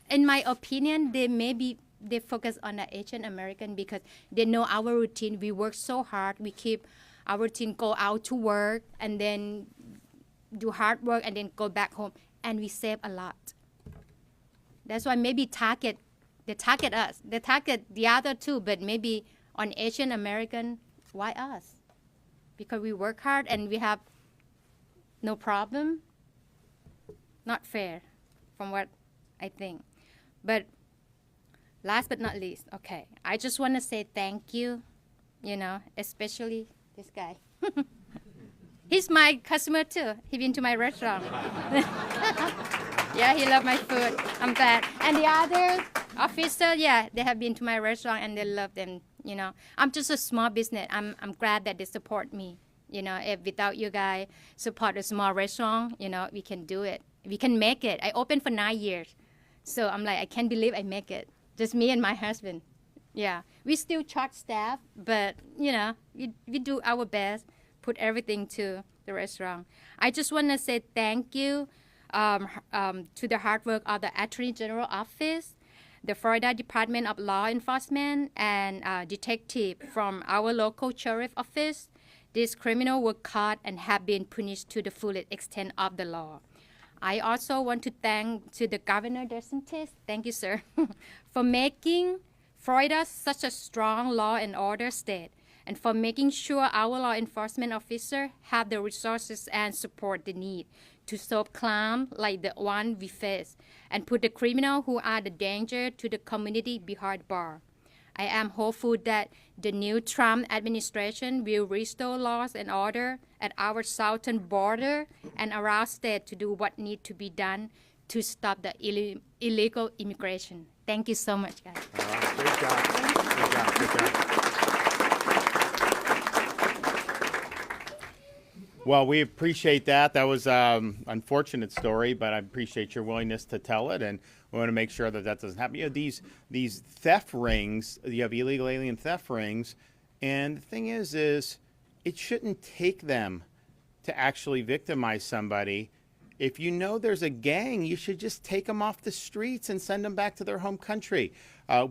In my opinion, they focus on the Asian American because they know our routine. We work so hard. We keep our routine, go out to work, and then do hard work, and then go back home. And we save a lot. That's why maybe they target us. They target the other two, but maybe on Asian American, why us? Because we work hard and we have no problem. Not fair, from what I think. But last but not least, okay, I just want to say thank you, especially this guy. He's my customer too. He been to my restaurant. Yeah, he loved my food. I'm glad. And the other officer, yeah, they have been to my restaurant and they love them. I'm just a small business. I'm glad that they support me. If without you guys support a small restaurant, we can do it. We can make it. I opened for 9 years. So I'm like, I can't believe I make it. Just me and my husband. Yeah. We still charge staff, but, we do our best, put everything to the restaurant. I just want to say thank you to the hard work of the Attorney General Office, the Florida Department of Law Enforcement, and detective from our local sheriff office. These criminals were caught and have been punished to the fullest extent of the law. I also want to thank to the Governor DeSantis, thank you, sir, for making Florida such a strong law and order state, and for making sure our law enforcement officers have the resources and support they need to solve crime like the one we face, and put the criminals who are the danger to the community behind bars. I am hopeful that the new Trump administration will restore laws and order at our southern border and around state to do what needs to be done to stop the illegal immigration. Thank you so much, guys. All right, great job. Good job. Good job. Well, we appreciate that. That was unfortunate story, but I appreciate your willingness to tell it, and we want to make sure that that doesn't happen. You know, these theft rings, you have illegal alien theft rings, and the thing is it shouldn't take them to actually victimize somebody. If you know there's a gang, you should just take them off the streets and send them back to their home country.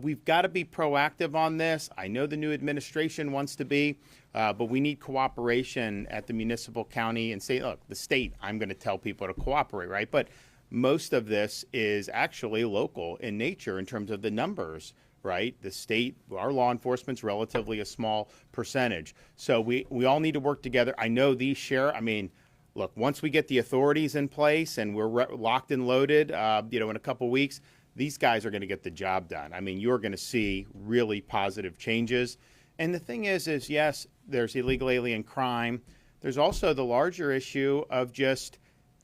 We've got to be proactive on this. I know the new administration wants to be, but we need cooperation at the municipal, county, and state. Look, the state, I'm going to tell people to cooperate, right? But most of this is actually local in nature in terms of the numbers, right? The state, our law enforcement's relatively a small percentage. So we all need to work together. I know these look, once we get the authorities in place and we're locked and loaded, in a couple weeks, these guys are going to get the job done. I mean, you're going to see really positive changes. And the thing is yes, there's illegal alien crime. There's also the larger issue of just,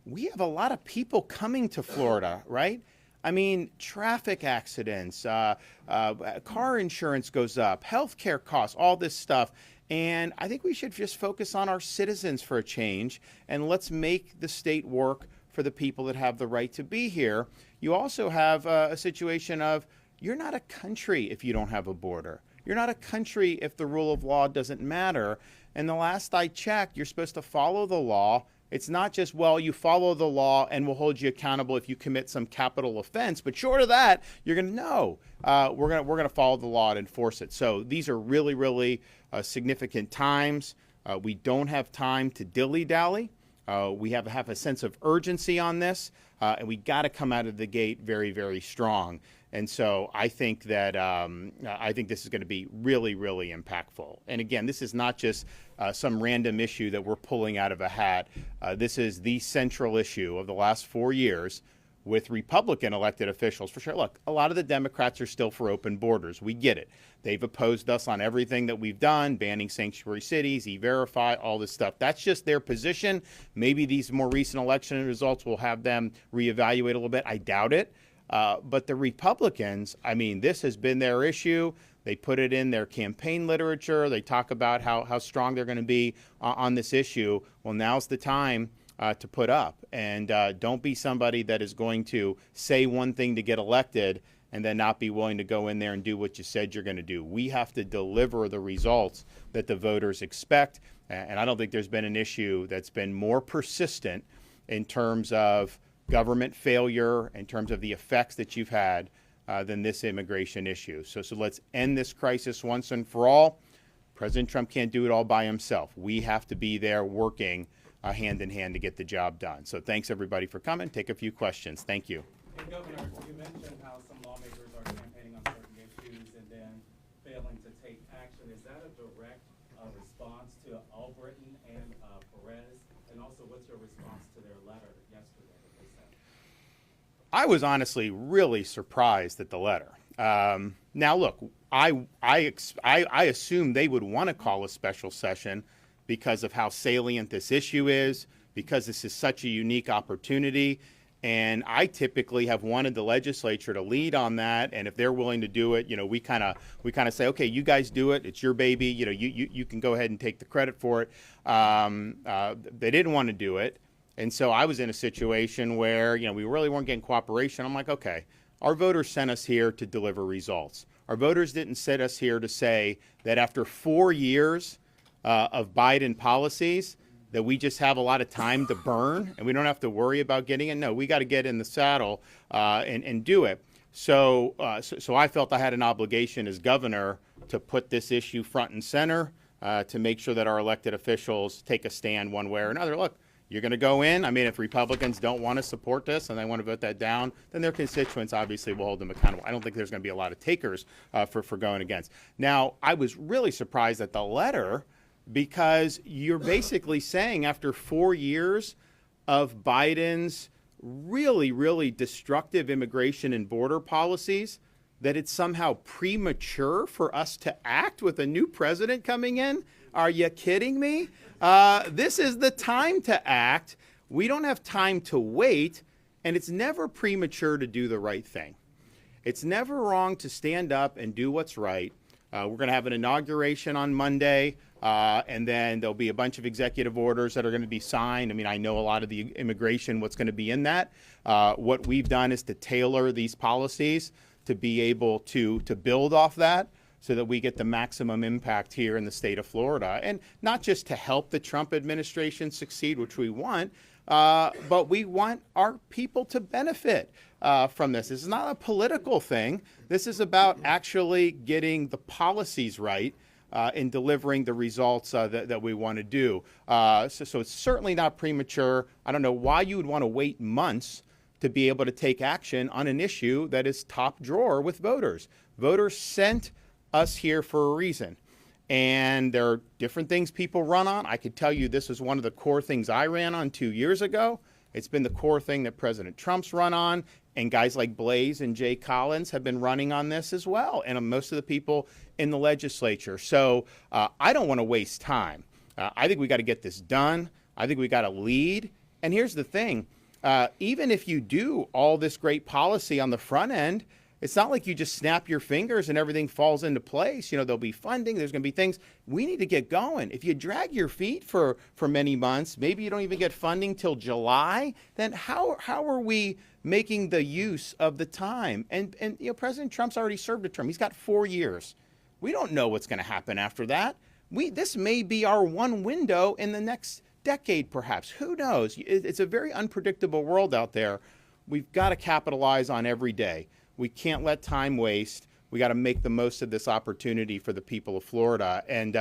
we have a lot of people coming to Florida, right? I mean, traffic accidents, car insurance goes up, healthcare costs, all this stuff. And I think we should just focus on our citizens for a change, and let's make the state work for the people that have the right to be here. You also have a situation of, you're not a country if you don't have a border. You're not a country if the rule of law doesn't matter. And the last I checked, you're supposed to follow the law. It's not just, well, you follow the law and we'll hold you accountable if you commit some capital offense. But short of that, you're going to know we're going to follow the law and enforce it. So these are really, really significant times. We don't have time to dilly-dally. We have a sense of urgency on this, and we got to come out of the gate very, very strong. And so I think that I think this is going to be really, really impactful. And again, this is not just some random issue that we're pulling out of a hat. This is the central issue of the last 4 years with Republican elected officials, for sure. Look, a lot of the Democrats are still for open borders. We get it. They've opposed us on everything that we've done, banning sanctuary cities, E-Verify, all this stuff. That's just their position. Maybe these more recent election results will have them reevaluate a little bit. I doubt it. But the Republicans, I mean, this has been their issue. They put it in their campaign literature. They talk about how strong they're going to be on this issue. Well, now's the time to put up. And don't be somebody that is going to say one thing to get elected and then not be willing to go in there and do what you said you're going to do. We have to deliver the results that the voters expect. And I don't think there's been an issue that's been more persistent in terms of government failure, in terms of the effects that you've had than this immigration issue. So let's end this crisis once and for all. President Trump can't do it all by himself. We have to be there working hand in hand to get the job done. So thanks everybody for coming. Take a few questions. Thank you. And Governor, you mentioned how some lawmakers are campaigning on certain issues and then failing to take action. Is that a direct response to Albritton and Perez? And also, what's your response to their letter yesterday that they sent? I was honestly really surprised at the letter. Now, look, I assume they would want to call a special session because of how salient this issue is, because this is such a unique opportunity. And I typically have wanted the legislature to lead on that. And if they're willing to do it, we kind of say, okay, you guys do it. It's your baby. You can go ahead and take the credit for it. They didn't want to do it. And so I was in a situation where, we really weren't getting cooperation. I'm like, okay, our voters sent us here to deliver results. Our voters didn't send us here to say that after 4 years of Biden policies, that we just have a lot of time to burn and we don't have to worry about getting it. No, we got to get in the saddle and do it. So I felt I had an obligation as governor to put this issue front and center, to make sure that our elected officials take a stand one way or another. Look, you're going to go in. I mean, if Republicans don't want to support this and they want to vote that down, then their constituents obviously will hold them accountable. I don't think there's going to be a lot of takers for going against. Now, I was really surprised at the letter, because you're basically saying after 4 years of Biden's really, really destructive immigration and border policies, that it's somehow premature for us to act with a new president coming in? Are you kidding me? This is the time to act. We don't have time to wait, and it's never premature to do the right thing. It's never wrong to stand up and do what's right. We're going to have an inauguration on Monday, and then there'll be a bunch of executive orders that are going to be signed. I mean, I know a lot of the immigration, what's going to be in that. What we've done is to tailor these policies to be able to build off that so that we get the maximum impact here in the state of Florida. And not just to help the Trump administration succeed, which we want, but we want our people to benefit from this. This is not a political thing. This is about actually getting the policies right in delivering the results that we want to do. So it's certainly not premature. I don't know why you would want to wait months to be able to take action on an issue that is top drawer with voters. Voters sent us here for a reason. And there are different things people run on. I could tell you this was one of the core things I ran on 2 years ago. It's been the core thing that President Trump's run on, and guys like Blaze and Jay Collins have been running on this as well, and most of the people in the legislature. So I don't want to waste time. I think we got to get this done. I think we got to lead. And here's the thing. Even if you do all this great policy on the front end, it's not like you just snap your fingers and everything falls into place. You know, there'll be funding. There's going to be things. We need to get going. If you drag your feet for many months, maybe you don't even get funding till July, then how are we making the use of the time? And you know, President Trump's already served a term. He's got 4 years. We don't know what's going to happen after that. This may be our one window in the next decade, perhaps. Who knows? It's a very unpredictable world out there. We've got to capitalize on every day. We can't let time waste. We got to make the most of this opportunity for the people of Florida. And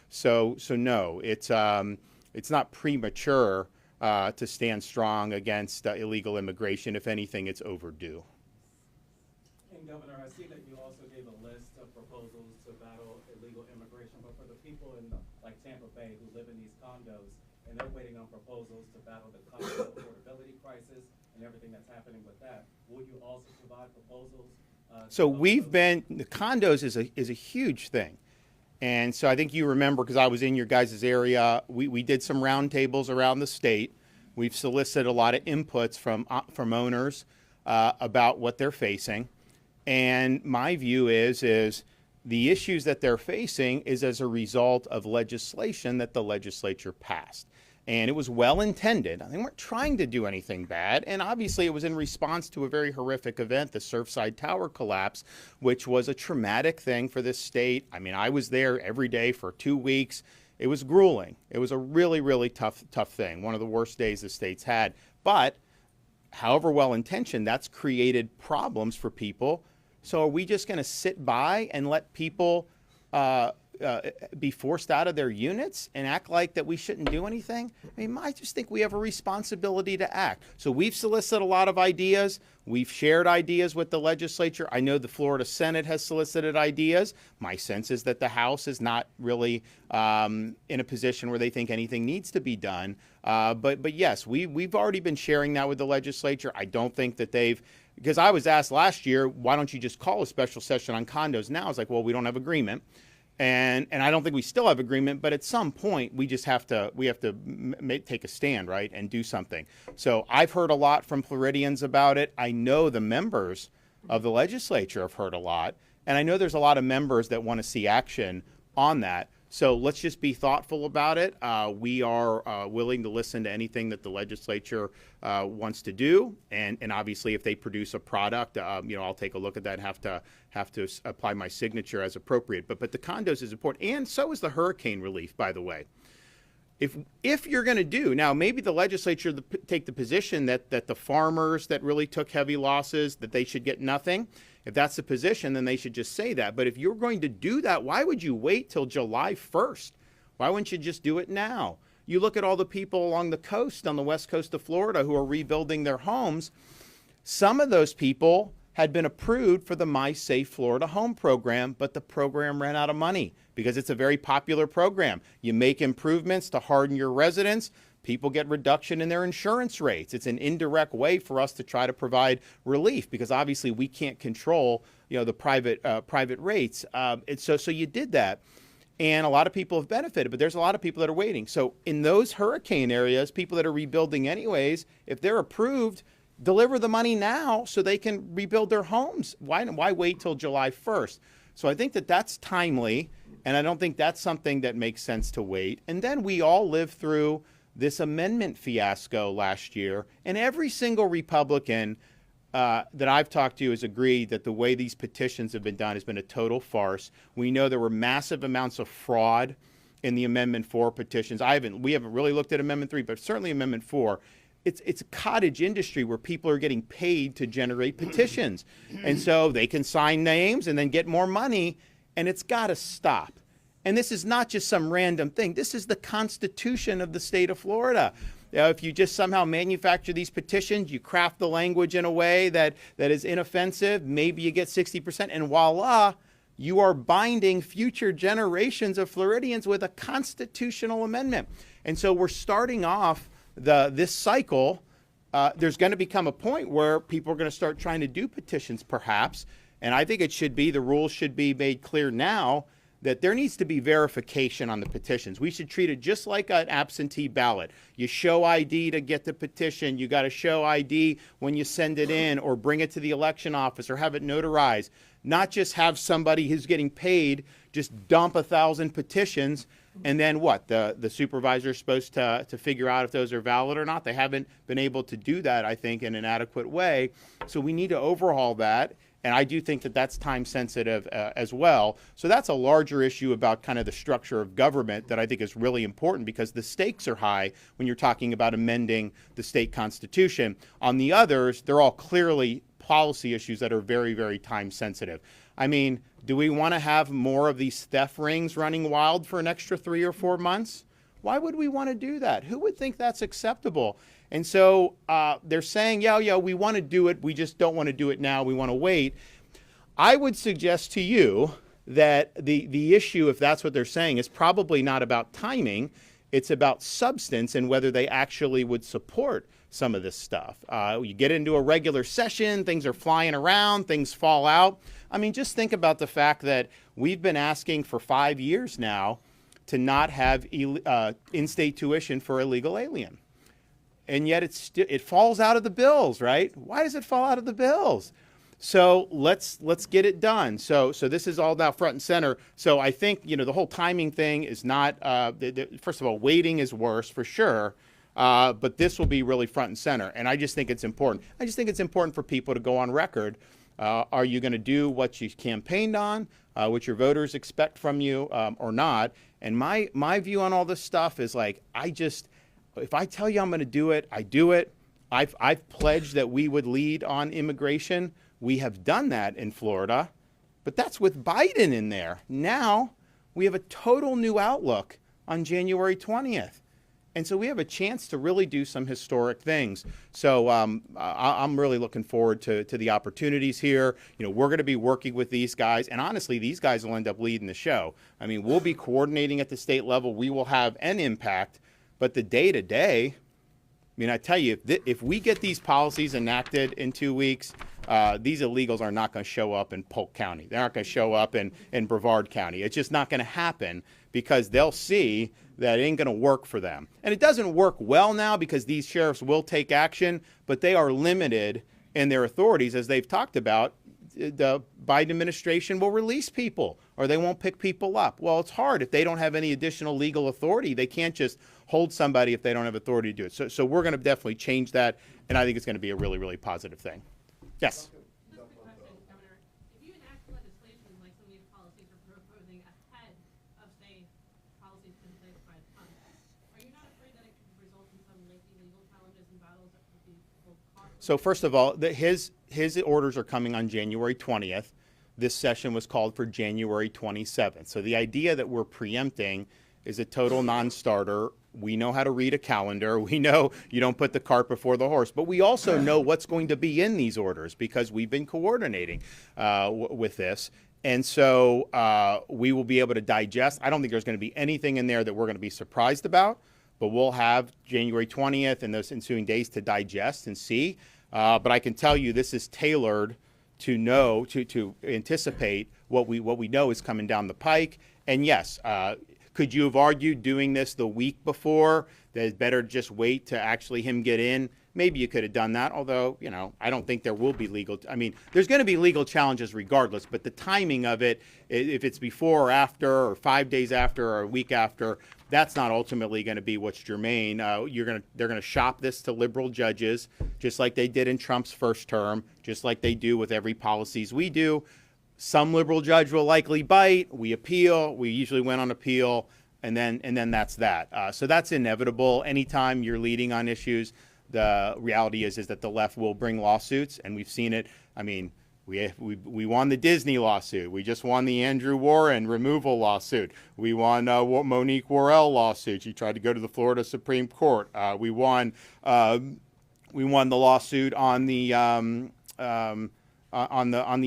so no, it's not premature to stand strong against illegal immigration. If anything, it's overdue. And Governor, I see that you also gave a list of proposals to battle illegal immigration, but for the people in like Tampa Bay who live in these condos and they're waiting on proposals to battle the condo affordability crisis and everything that's happening with that, will you also provide proposals? So the condos is a huge thing. And so I think you remember, because I was in your guys' area, we did some roundtables around the state. We've solicited a lot of inputs from owners about what they're facing. And my view is the issues that they're facing is as a result of legislation that the legislature passed. And it was well-intended. They weren't trying to do anything bad. And obviously it was in response to a very horrific event, the Surfside Tower collapse, which was a traumatic thing for this state. I mean, I was there every day for 2 weeks. It was grueling. It was a really, really tough thing. One of the worst days the state's had. But however well-intentioned, that's created problems for people. So are we just going to sit by and let people be forced out of their units and act like that we shouldn't do anything? I mean, I just think we have a responsibility to act. So we've solicited a lot of ideas. We've shared ideas with the legislature. I know the Florida Senate has solicited ideas. My sense is that the House is not really in a position where they think anything needs to be done. But yes, we've already been sharing that with the legislature. I don't think that because I was asked last year, why don't you just call a special session on condos now? I was like, well, we don't have agreement. And I don't think we still have agreement, but at some point we have to take a stand, right, and do something. So I've heard a lot from Floridians about it. I know the members of the legislature have heard a lot, and I know there's a lot of members that want to see action on that. So let's just be thoughtful about it. We are willing to listen to anything that the legislature wants to do, and obviously if they produce a product, I'll take a look at that and have to apply my signature as appropriate. But the condos is important, and so is the hurricane relief, by the way. If you're going to do, now maybe the legislature take the position that the farmers that really took heavy losses, that they should get nothing. If that's the position, then they should just say that. But if you're going to do that, why would you wait till July 1st? Why wouldn't you just do it now? You look at all the people along the coast, on the west coast of Florida, who are rebuilding their homes. Some of those people had been approved for the My Safe Florida Home program, but the program ran out of money because it's a very popular program. You make improvements to harden your residence, people get reduction in their insurance rates. It's an indirect way for us to try to provide relief, because obviously we can't control, the private rates. And so you did that. And a lot of people have benefited, but there's a lot of people that are waiting. So in those hurricane areas, people that are rebuilding anyways, if they're approved, deliver the money now so they can rebuild their homes. Why wait till July 1st? So I think that that's timely, and I don't think that's something that makes sense to wait. And then we all lived through this amendment fiasco last year, and every single Republican that I've talked to has agreed that the way these petitions have been done has been a total farce. We know there were massive amounts of fraud in the Amendment 4 petitions. We haven't really looked at Amendment 3, but certainly Amendment 4. It's a cottage industry where people are getting paid to generate petitions. And so they can sign names and then get more money, and it's got to stop. And this is not just some random thing. This is the Constitution of the state of Florida. If you just somehow manufacture these petitions, you craft the language in a way that is inoffensive, maybe you get 60%, and voila, you are binding future generations of Floridians with a constitutional amendment. And so we're starting off this cycle. There's going to become a point where people are going to start trying to do petitions, perhaps, and I think the rules should be made clear now that there needs to be verification on the petitions. We should treat it just like an absentee ballot. You show ID to get the petition. You got to show ID when you send it in, or bring it to the election office, or have it notarized. Not just have somebody who's getting paid just dump 1,000 petitions, and then what? The supervisor is supposed to figure out if those are valid or not. They haven't been able to do that, I think, in an adequate way. So we need to overhaul that. And I do think that that's time sensitive as well. So that's a larger issue about kind of the structure of government that I think is really important, because the stakes are high when you're talking about amending the state constitution. On the others, they're all clearly policy issues that are very, very time sensitive. I mean, do we want to have more of these theft rings running wild for an extra 3 or 4 months? Why would we want to do that? Who would think that's acceptable? And so they're saying, yeah, we want to do it. We just don't want to do it now. We want to wait. I would suggest to you that the issue, if that's what they're saying, is probably not about timing. It's about substance and whether they actually would support some of this stuff. You get into a regular session, things are flying around, things fall out. I mean, just think about the fact that we've been asking for 5 years now to not have in-state tuition for illegal alien. And yet it falls out of the bills, right? Why does it fall out of the bills? So let's get it done. So this is all now front and center. So I think, the whole timing thing is not, first of all, waiting is worse for sure. But this will be really front and center. And I just think it's important. I just think it's important for people to go on record. Are you going to do what you campaigned on, what your voters expect from you, or not? And my view on all this stuff is like, if I tell you I'm going to do it, I do it. I've pledged that we would lead on immigration. We have done that in Florida, but that's with Biden in there. Now we have a total new outlook on January 20th. And so we have a chance to really do some historic things. So I'm really looking forward to the opportunities here. We're going to be working with these guys. And honestly, these guys will end up leading the show. I mean, we'll be coordinating at the state level. We will have an impact. But the day-to-day, I tell you, if we get these policies enacted in 2 weeks, these illegals are not going to show up in Polk County. They're not going to show up in Brevard County. It's just not going to happen, because they'll see that it ain't going to work for them. And it doesn't work well now, because these sheriffs will take action, but they are limited in their authorities, as they've talked about. The Biden administration will release people, or they won't pick people up. Well, it's hard if they don't have any additional legal authority. They can't just hold somebody if they don't have authority to do it. So we're going to definitely change that, and I think it's going to be a really, really positive thing. Yes? Just a question, Governor. If you enact legislation like some of these policies are proposing ahead of, say, policies put in place by Congress, are you not afraid that it could result in some lengthy legal challenges and battles that would be costly? So first of all, his orders are coming on January 20th. This session was called for January 27th. So the idea that we're preempting is a total non-starter. We know how to read a calendar. We know you don't put the cart before the horse. But we also know what's going to be in these orders, because we've been coordinating with this. And so we will be able to digest. I don't think there's going to be anything in there that we're going to be surprised about. but we'll have January 20th and those ensuing days to digest and see. But I can tell you this is tailored to know, to anticipate what we know is coming down the pike. And yes, could you have argued doing this the week before that it's better just wait to actually him get in? Maybe you could have done that, although, you know, I don't think there will be legal. I mean, there's going to be legal challenges regardless, but the timing of it, if it's before or after or 5 days after or a week after, that's not ultimately going to be what's germane. They're going to shop this to liberal judges, just like they did in Trump's first term, just like they do with every policies we do. Some liberal judge will likely bite. We appeal. We usually win on appeal, and then that's that. So that's inevitable. Anytime you're leading on issues, the reality is that the left will bring lawsuits, and we've seen it. I mean, we won the Disney lawsuit. We just won the Andrew Warren removal lawsuit. We won Monique Worrell lawsuit. She tried to go to the Florida Supreme Court. We won the lawsuit on the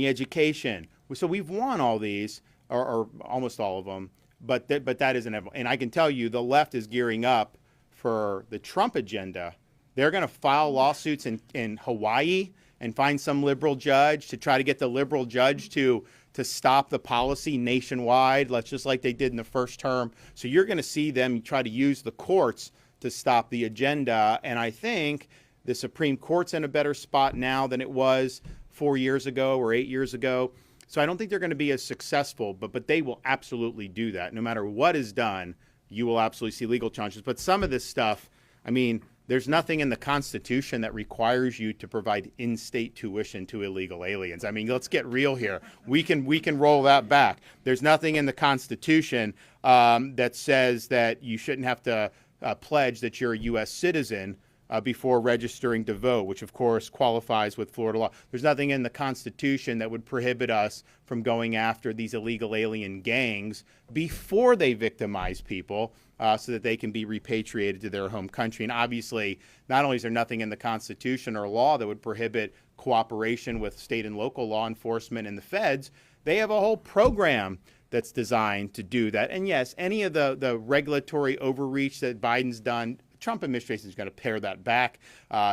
education. So we've won all these, or almost all of them. But that is inevitable. And I can tell you, the left is gearing up for the Trump agenda. They're going to file lawsuits in Hawaii and find some liberal judge to try to get the liberal judge to stop the policy nationwide, just like they did in the first term. So you're going to see them try to use the courts to stop the agenda. And I think the Supreme Court's in a better spot now than it was 4 years ago or 8 years ago. So I don't think they're going to be as successful, but they will absolutely do that. No matter what is done, you will absolutely see legal challenges. But some of this stuff, I mean, there's nothing in the Constitution that requires you to provide in-state tuition to illegal aliens. I mean, let's get real here. We can roll that back. There's nothing in the Constitution that says that you shouldn't have to pledge that you're a U.S. citizen before registering to vote, which of course qualifies with Florida law. There's nothing in the Constitution that would prohibit us from going after these illegal alien gangs before they victimize people so that they can be repatriated to their home country. And obviously, not only is there nothing in the Constitution or law that would prohibit cooperation with state and local law enforcement and the feds, they have a whole program that's designed to do that. And yes, any of the regulatory overreach that Biden's done, Trump administration is going to pare that back.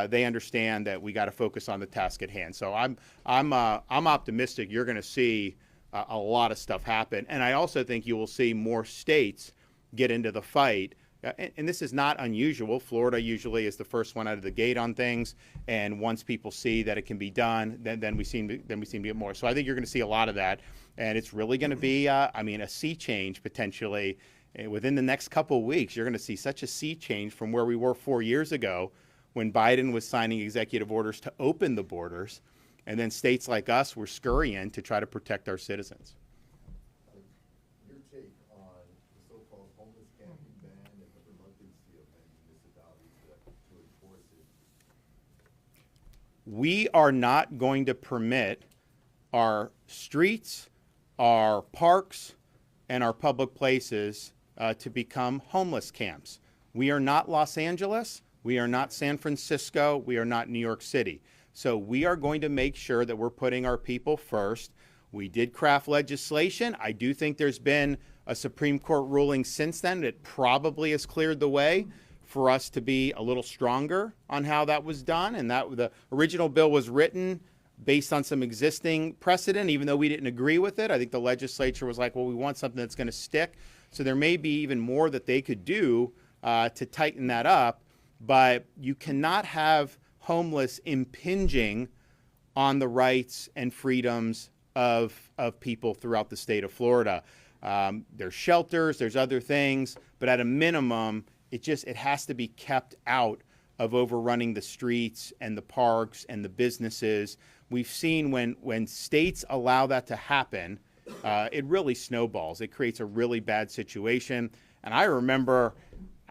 They understand that we got to focus on the task at hand. So I'm optimistic you're going to see a lot of stuff happen, and I also think you will see more states get into the fight. And this is not unusual. Florida usually is the first one out of the gate on things, and once people see that it can be done, then we seem to get more. So I think you're going to see a lot of that, and it's really going to be, a sea change potentially. Within the next couple of weeks, you're going to see such a sea change from where we were 4 years ago when Biden was signing executive orders to open the borders, and then states like us were scurrying to try to protect our citizens. Your take on the so-called homeless camping ban and the reluctancy of many municipalities to enforce it? We are not going to permit our streets, our parks, and our public places to become homeless camps. We are not Los Angeles. We are not San Francisco. We are not New York City. So we are going to make sure that we're putting our people first. We did craft legislation. I do think there's been a Supreme Court ruling since then that probably has cleared the way for us to be a little stronger on how that was done. And that the original bill was written based on some existing precedent, even though we didn't agree with it. I think the legislature was like, well, we want something that's going to stick. So there may be even more that they could do to tighten that up. But you cannot have homeless impinging on the rights and freedoms of people throughout the state of Florida. There's shelters, there's other things, but at a minimum, it has to be kept out of overrunning the streets and the parks and the businesses. We've seen when states allow that to happen, it really snowballs. It creates a really bad situation. And I remember,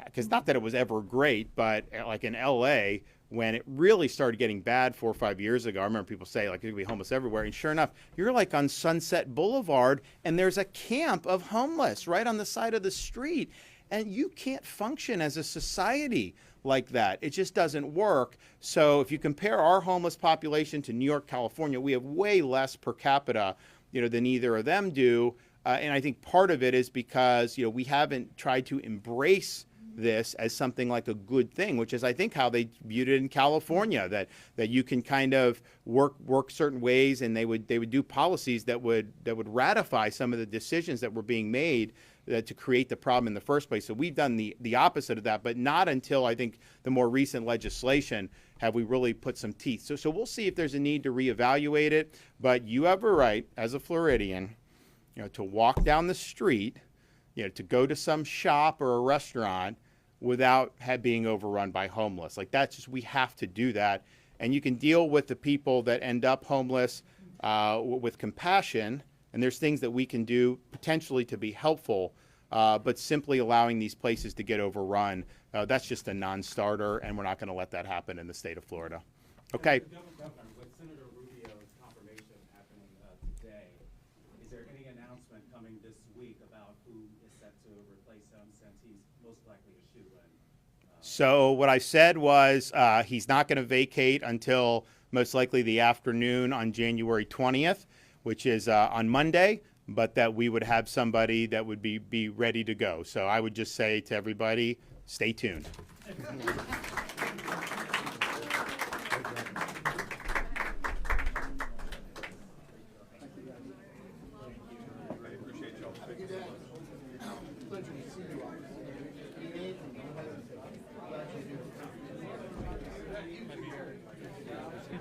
because not that it was ever great, but like in LA, when it really started getting bad 4 or 5 years ago, I remember people say, like, there'd be homeless everywhere. And sure enough, you're like on Sunset Boulevard, and there's a camp of homeless right on the side of the street. And you can't function as a society like that. It just doesn't work. So if you compare our homeless population to New York, California, we have way less per capita, than either of them do. And I think part of it is because, we haven't tried to embrace this as something like a good thing, which is I think how they viewed it in California, that you can kind of work certain ways, and they would do policies that would ratify some of the decisions that were being made to create the problem in the first place. So we've done the opposite of that, but not until I think the more recent legislation have we really put some teeth. So we'll see if there's a need to reevaluate it, but you have a right as a Floridian, to walk down the street, to go to some shop or a restaurant without being overrun by homeless. Like that's just, we have to do that. And you can deal with the people that end up homeless with compassion, and there's things that we can do potentially to be helpful, but simply allowing these places to get overrun, that's just a non-starter, and we're not going to let that happen in the state of Florida. Okay. Governor, with Senator Rubio's confirmation happening today, is there any announcement coming this week about who is set to replace him, since he's most likely a shoe-in? So what I said was he's not going to vacate until most likely the afternoon on January 20th, which is on Monday, but that we would have somebody that would be ready to go. So I would just say to everybody, stay tuned.